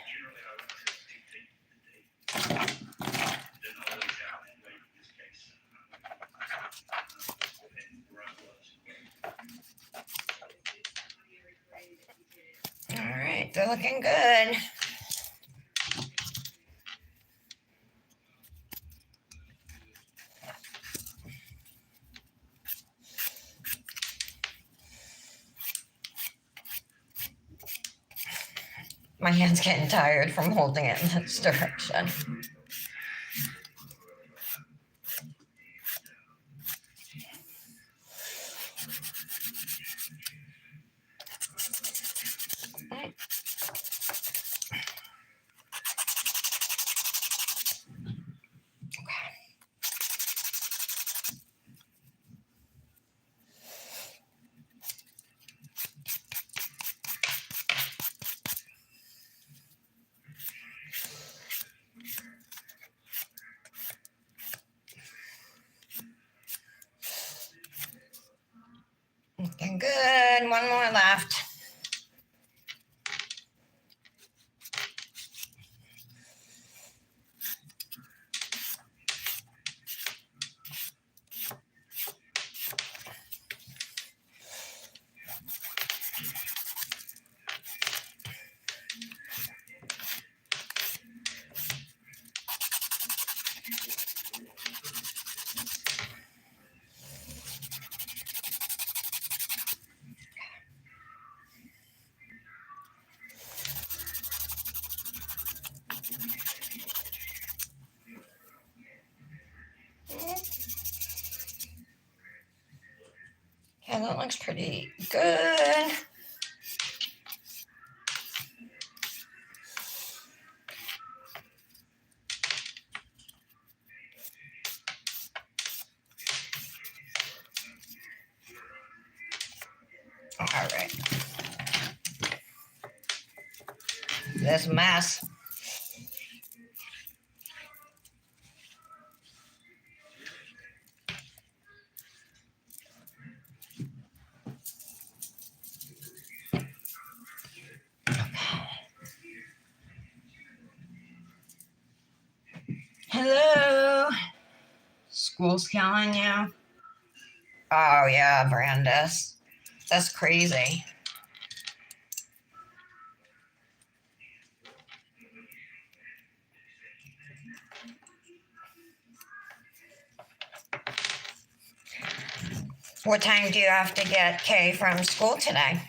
Generally, I would say dictate the date. Then always out and wait in this case. And where I was. All right, they're looking good. My hand's getting tired from holding it in this direction. Looking good. One more left. Okay, that looks pretty good. All right. This mess. Hello. School's killing you. Oh yeah, Brandis. That's crazy. What time do you have to get Kay from school today?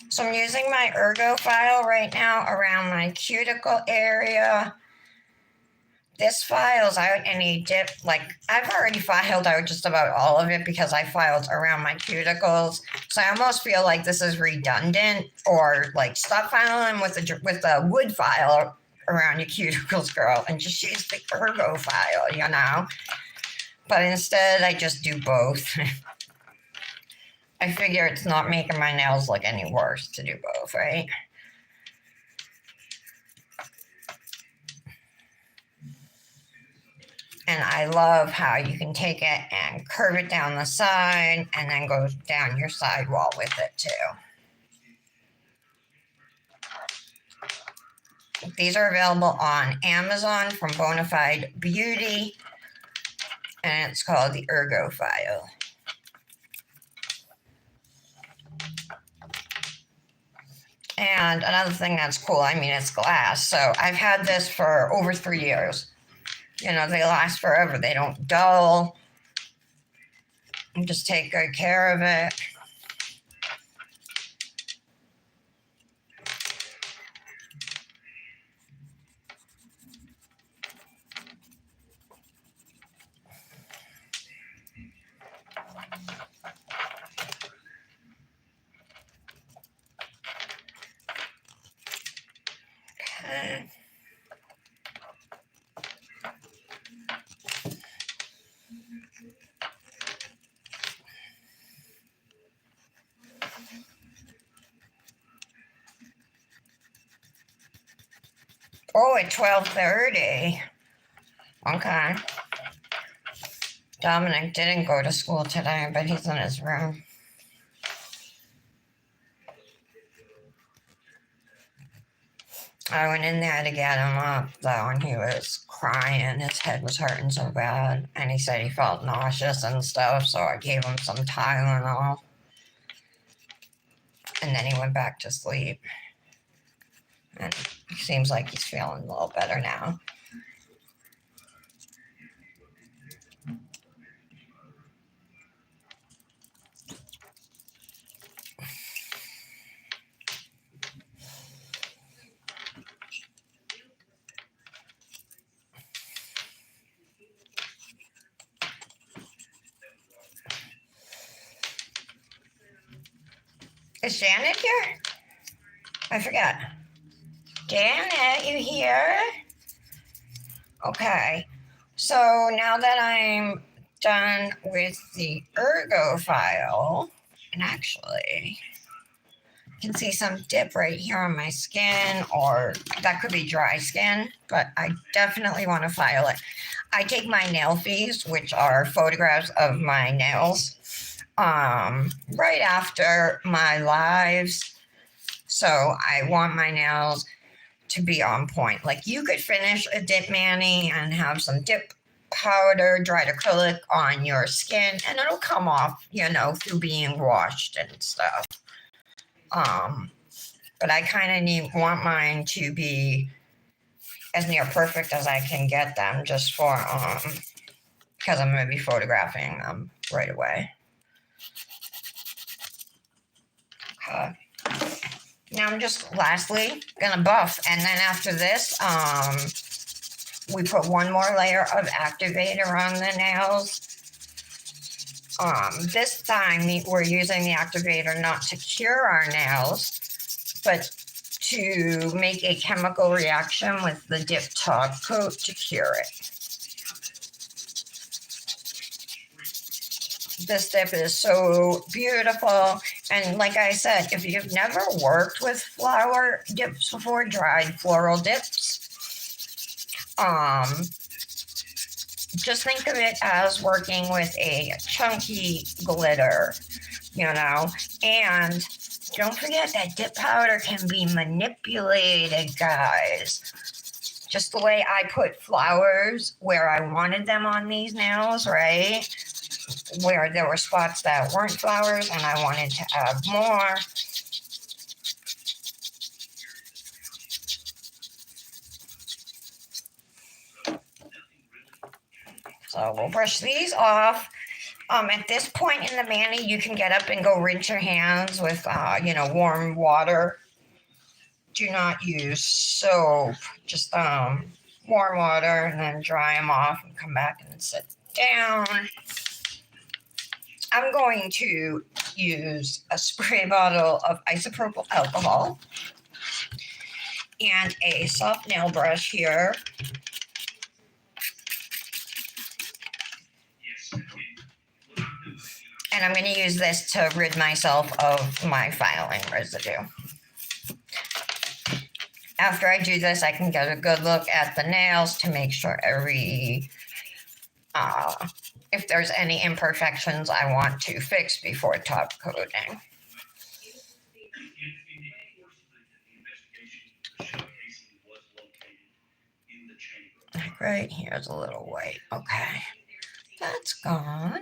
So I'm using my ergo file right now around my cuticle area. This files out any dip, like I've already filed out just about all of it because I filed around my cuticles. So I almost feel like this is redundant, or like stop filing with a wood file around your cuticles, girl, and just use the ergo file, you know. But instead, I just do both. I figure it's not making my nails look any worse to do both, right? And I love how you can take it and curve it down the side and then go down your sidewall with it too. These are available on Amazon from Bonafide Beauty, and it's called the Ergo File. And another thing that's cool, I mean, it's glass. So I've had this for over 3 years. You know, they last forever. They don't dull. You just take good care of it. Okay. Oh, at 12:30. Okay. Dominic didn't go to school today, but he's in his room. I went in there to get him up, though, and he was crying. His head was hurting so bad. And he said he felt nauseous and stuff, so I gave him some Tylenol. And then he went back to sleep. And it seems like he's feeling a little better now. Is Janet here? I forgot. Janet, you here? Okay. So now that I'm done with the ergo file, and actually, I can see some dip right here on my skin, or that could be dry skin, but I definitely want to file it. I take my nail fees, which are photographs of my nails, right after my lives. So I want my nails to be on point. Like you could finish a dip mani and have some dip powder, dried acrylic on your skin, and it'll come off, through being washed and stuff. But I kind of want mine to be as near perfect as I can get them, just for because I'm going to be photographing them right away. Okay. Now I'm just lastly gonna buff, and then after this, we put one more layer of activator on the nails. This time we're using the activator not to cure our nails, but to make a chemical reaction with the dip top coat to cure it. This dip is so beautiful. And like I said, if you've never worked with flower dips before, dried floral dips, just think of it as working with a chunky glitter, and don't forget that dip powder can be manipulated, guys. Just the way I put flowers where I wanted them on these nails, right? Where there were spots that weren't flowers and I wanted to add more. So we'll brush these off. At this point in the mani, you can get up and go rinse your hands with, warm water. Do not use soap. Just warm water, and then dry them off and come back and sit down. I'm going to use a spray bottle of isopropyl alcohol and a soft nail brush here. And I'm going to use this to rid myself of my filing residue. After I do this, I can get a good look at the nails to make sure if there's any imperfections I want to fix before top coating. Like right here's a little white. Okay, that's gone.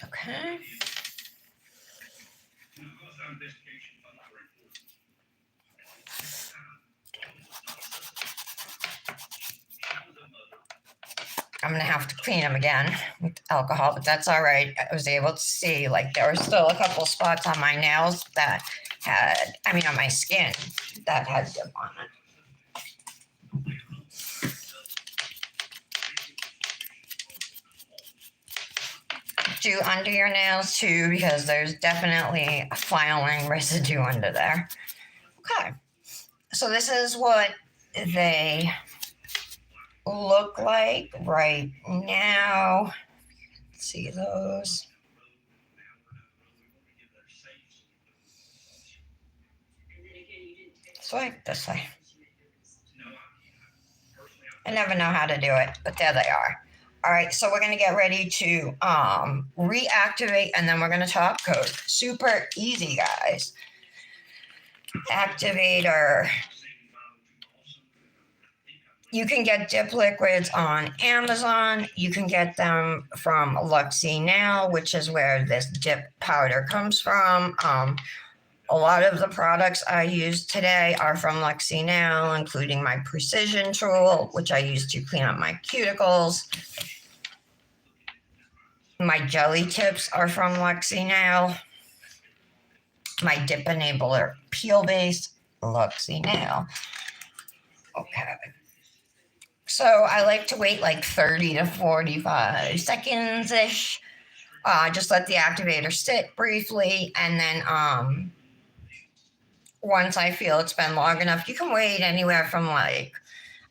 Okay. I'm going to have to clean them again with alcohol, but that's all right. I was able to see, there were still a couple spots on my nails that on my skin that had dip on it. Do under your nails too, because there's definitely a filing residue under there. Okay. So this is what they look like right now. See those? This way. I never know how to do it, but there they are. All right, so we're gonna get ready to reactivate, and then we're gonna top coat. Super easy, guys. Activator. You can get dip liquids on Amazon. You can get them from Luxie now, which is where this dip powder comes from. A lot of the products I use today are from Luxie now, including my precision tool, which I use to clean up my cuticles. My jelly tips are from Luxie now. My dip enabler peel base, Luxie now. Okay. So I like to wait like 30 to 45 seconds ish. Just let the activator sit briefly, and then once I feel it's been long enough, you can wait anywhere from like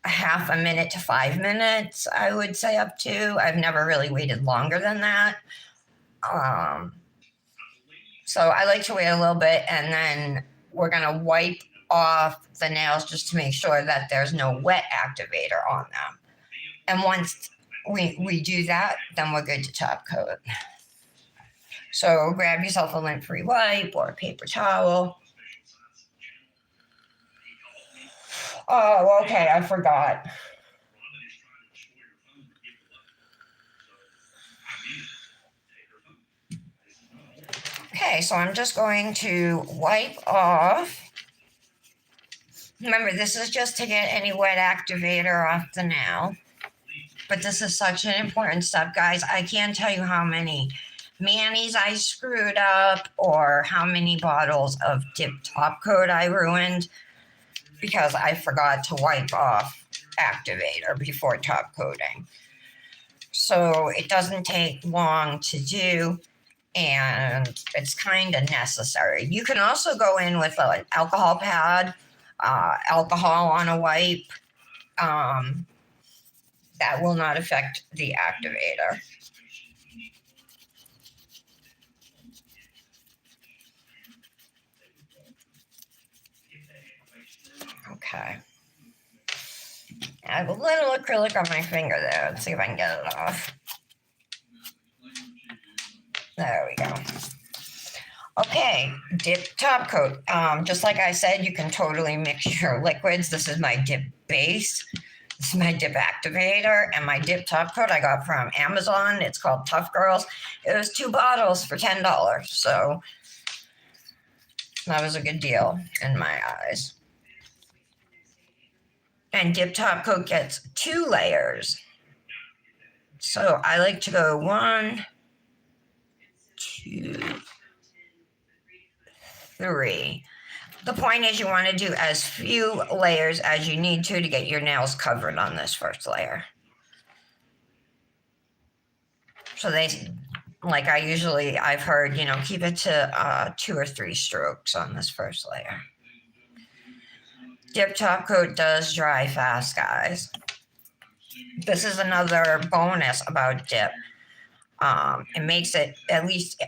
a half a minute to 5 minutes, I would say up to. I've never really waited longer than that. So I like to wait a little bit, and then we're gonna wipe off the nails just to make sure that there's no wet activator on them. And once we do that, then we're good to top coat. So grab yourself a lint-free wipe or a paper towel. Oh, okay, I forgot. Okay, so I'm just going to wipe off. Remember, this is just to get any wet activator off the nail. But this is such an important step, guys. I can't tell you how many manis I screwed up or how many bottles of dip top coat I ruined because I forgot to wipe off activator before top coating. So it doesn't take long to do, and it's kind of necessary. You can also go in with an alcohol pad, alcohol on a wipe. That will not affect the activator. Okay. I have a little acrylic on my finger there. Let's see if I can get it off. There we go. Okay, dip top coat. Just like I said, you can totally mix your liquids. This is my dip base. This is my dip activator, and my dip top coat I got from Amazon. It's called Tough Girls. It was 2 bottles for $10. So that was a good deal in my eyes. And dip top coat gets 2 layers. So I like to go 1, 2, 3. The point is you want to do as few layers as you need to get your nails covered on this first layer. So like I've heard, keep it to 2 or 3 strokes on this first layer. Dip top coat does dry fast, guys. This is another bonus about dip. It makes it, at least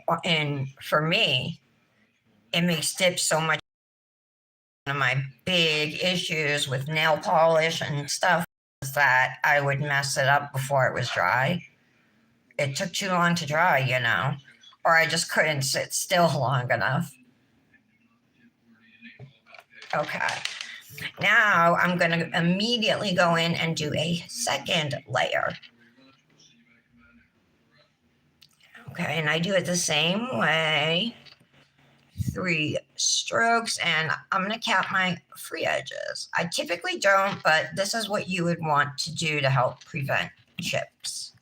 for me, it makes dip so much. One of my big issues with nail polish and stuff is that I would mess it up before it was dry. It took too long to dry, or I just couldn't sit still long enough. Okay. Now I'm going to immediately go in and do a second layer. Okay, and I do it the same way. 3 strokes, and I'm going to cap my free edges. I typically don't, but this is what you would want to do to help prevent chips.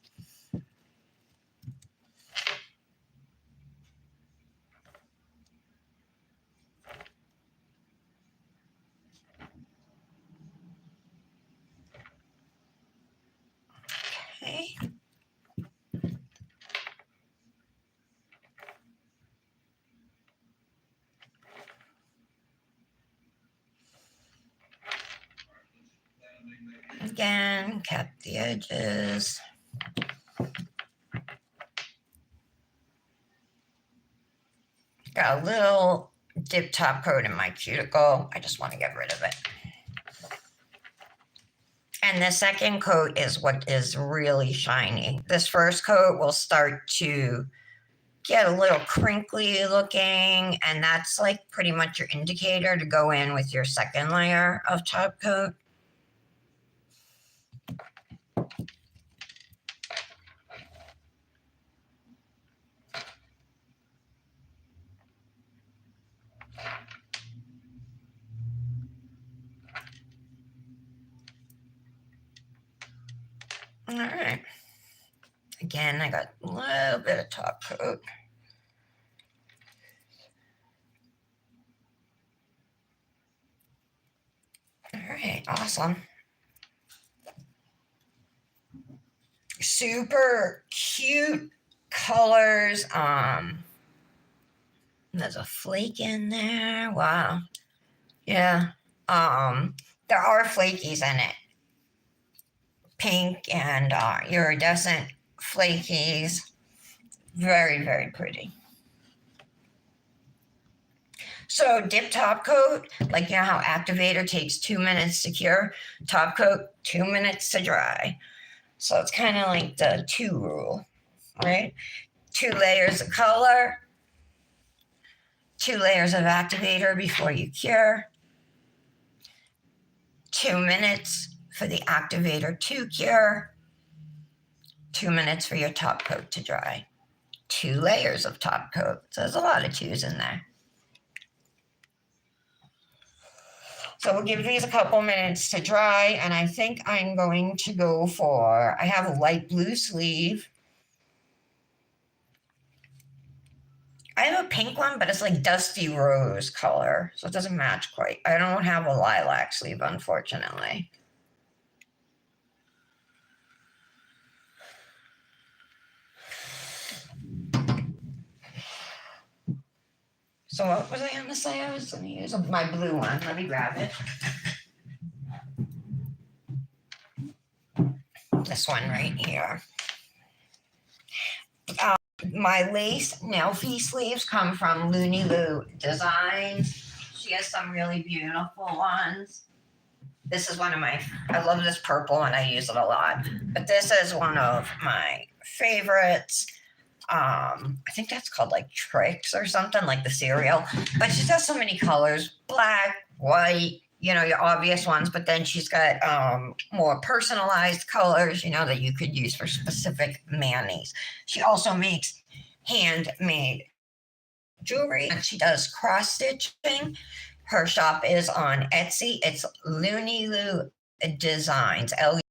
Okay. again, kept the edges. Got a little dip top coat in my cuticle. I just want to get rid of it. And the second coat is what is really shiny. This first coat will start to get a little crinkly looking, and that's like pretty much your indicator to go in with your second layer of top coat. All right. Again, I got a little bit of top coat. All right, awesome. Super cute colors. There's a flake in there. Wow. Yeah. There are flakies in it. Pink and iridescent flakies. Very, very pretty. So dip top coat, like you know how activator takes 2 minutes to cure, top coat 2 minutes to dry. So it's kind of like the 2 rule, right? 2 layers of color, 2 layers of activator before you cure, 2 minutes for the activator to cure, 2 minutes for your top coat to dry. 2 layers of top coat. So there's a lot of 2s in there. So we'll give these a couple minutes to dry, and I think I'm going to go for, I have a light blue sleeve. I have a pink one, but it's like dusty rose color, so it doesn't match quite. I don't have a lilac sleeve, unfortunately. So what was I going to say? I was going to use my blue one. Let me grab it. This one right here. My lace Nelfie sleeves come from Looney Lou Designs. She has some really beautiful ones. This is one of my, I love this purple and I use it a lot. But this is one of my favorites. I think that's called like Tricks or something, like the cereal. But she does so many colors, black, white, you know, your obvious ones, but then she's got more personalized colors, you know, that you could use for specific manis. She also makes handmade jewelry and she does cross stitching. Her shop is on Etsy. It's Looney Lou Designs, Nilu,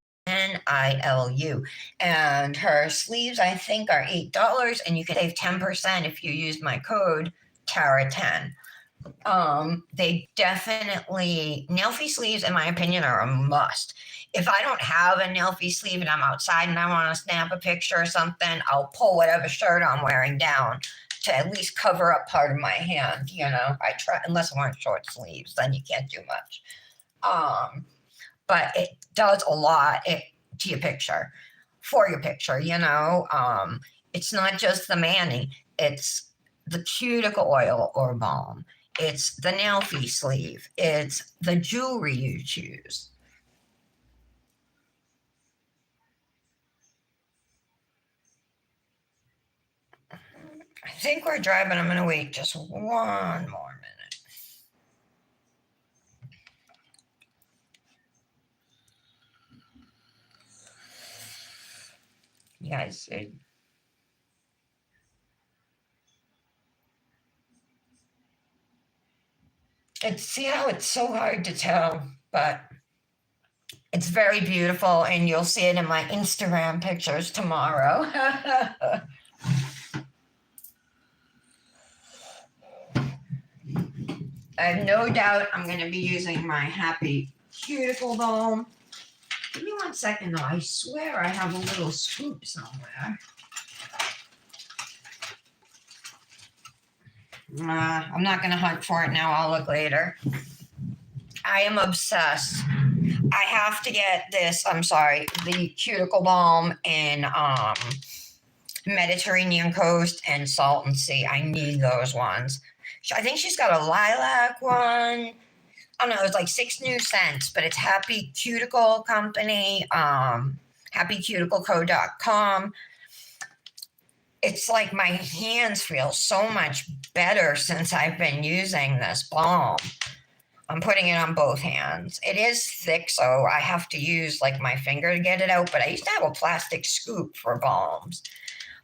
and her sleeves I think are $8, and you can save 10% if you use my code Tara10. They definitely, Nelfie sleeves in my opinion are a must. If I don't have a Nelfie sleeve and I'm outside and I want to snap a picture or something, I'll pull whatever shirt I'm wearing down to at least cover up part of my hand. You know, I try, unless I'm wearing short sleeves, then you can't do much. But it does a lot to your picture, for your picture, you know. It's not just the mani, it's the cuticle oil or balm, it's the Nelfie sleeve, it's the jewelry you choose. I think we're dry, but I'm going to wait just one more minute. You guys, see how it's so hard to tell, but it's very beautiful, and you'll see it in my Instagram pictures tomorrow. I have no doubt I'm going to be using my Happy Cuticle Balm. Give me 1 second, though. I swear I have a little scoop somewhere. I'm not going to hunt for it now. I'll look later. I am obsessed. I have to get this, I'm sorry, the cuticle balm in Mediterranean coast and Salton Sea. I need those ones. I think she's got a lilac one. I don't know, it's like 6 new scents, but it's Happy Cuticle Company, happycuticleco.com. It's like my hands feel so much better since I've been using this balm. I'm putting it on both hands. It is thick, so I have to use like my finger to get it out, but I used to have a plastic scoop for balms.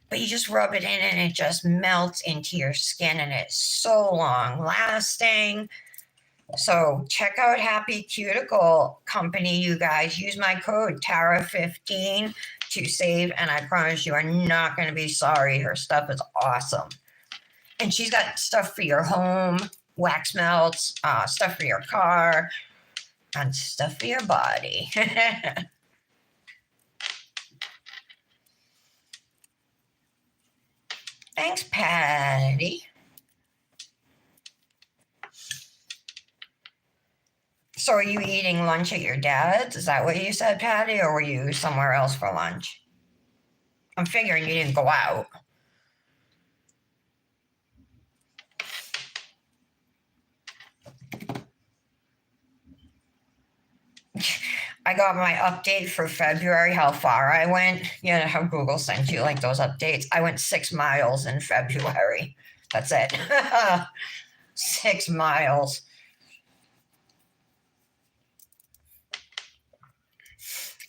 But you just rub it in and it just melts into your skin and it's so long lasting. So check out Happy Cuticle Company, you guys. Use my code Tara15 to save, and I promise you are not going to be sorry. Her stuff is awesome. And she's got stuff for your home, wax melts, stuff for your car, and stuff for your body. Thanks, Patty. So are you eating lunch at your dad's? Is that what you said, Patty? Or were you somewhere else for lunch? I'm figuring you didn't go out. I got my update for February, how far I went. You know how Google sends you like those updates. I went 6 miles in February. That's it. 6 miles.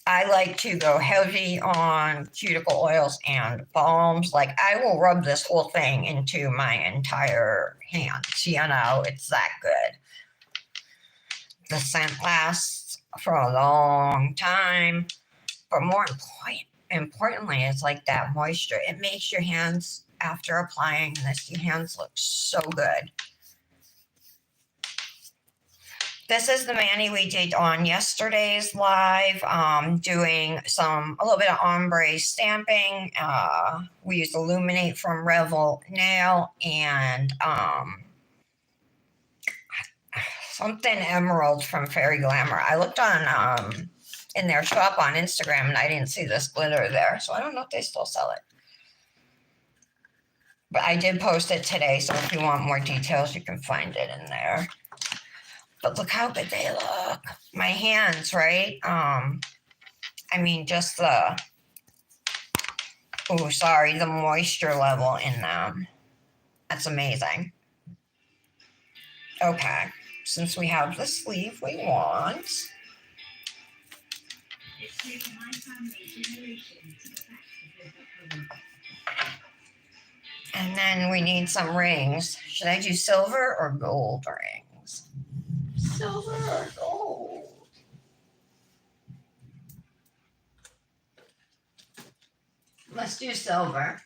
I like to go heavy on cuticle oils and balms. Like I will rub this whole thing into my entire hands. You know, it's that good. The scent lasts for a long time. But more importantly, it's like that moisture. It makes your hands, after applying this, your hands look so good. This is the mani we did on yesterday's live, doing a little bit of ombre stamping. We used Illuminate from Revel Nail and something emerald from Fairy Glamour. I looked on in their shop on Instagram and I didn't see this glitter there, so I don't know if they still sell it. But I did post it today, so if you want more details, you can find it in there. But look how good they look. My hands, right? I mean, just the moisture level in them. That's amazing. Okay, since we have the sleeve we want. And then we need some rings. Should I do silver or gold rings? Silver or gold? Let's do silver.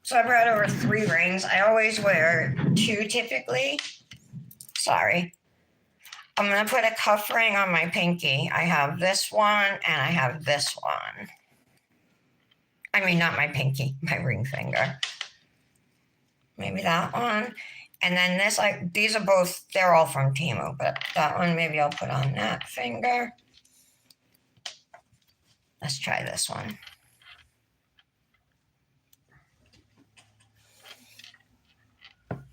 So I brought over 3 rings. I always wear 2 typically. Sorry. I'm going to put a cuff ring on my pinky. I have this one and I have this one. I mean, not my pinky, my ring finger. Maybe that one. And then this, these are both, they're all from Temu, but that one maybe I'll put on that finger. Let's try this one.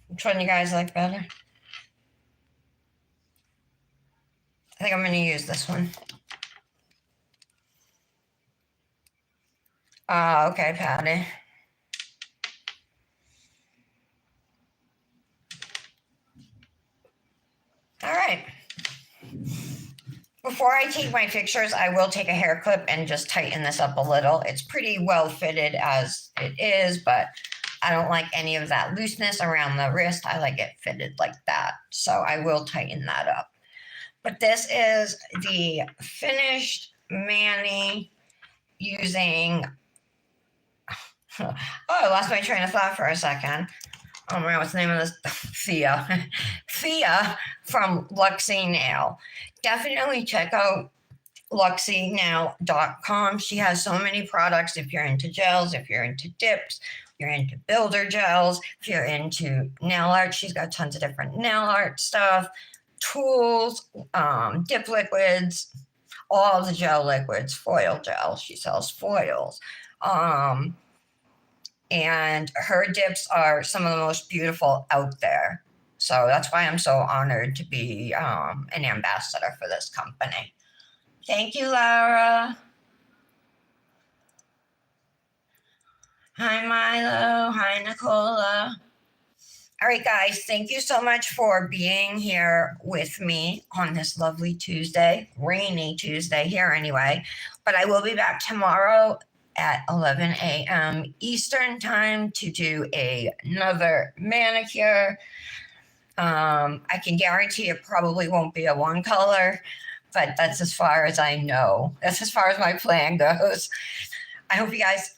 Which one you guys like better? I think I'm going to use this one. Okay, Patty. All right. Before I take my pictures, I will take a hair clip and just tighten this up a little. It's pretty well fitted as it is, but I don't like any of that looseness around the wrist. I like it fitted like that. So I will tighten that up. But this is the finished mani using, oh, I lost my train of thought for a second. oh my god, what's the name of this? Thea. Thea from Luxie Nail. Definitely check out luxienow.com. She has so many products. If you're into gels, if you're into dips, you're into builder gels, if you're into nail art, she's got tons of different nail art stuff, tools, dip liquids, all the gel liquids, foil gel. She sells foils. And her dips are some of the most beautiful out there. So that's why I'm so honored to be an ambassador for this company. Thank you, Laura. Hi, Milo. Hi, Nicola. All right, guys, thank you so much for being here with me on this lovely Tuesday, rainy Tuesday here anyway. But I will be back tomorrow at 11 a.m. Eastern time to do another manicure. I can guarantee it probably won't be a one color, but that's as far as I know. That's as far as my plan goes. I hope you guys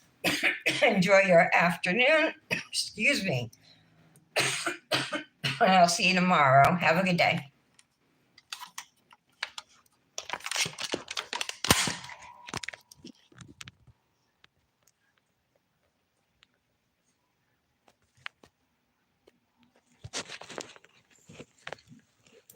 enjoy your afternoon. Excuse me. And I'll see you tomorrow. Have a good day.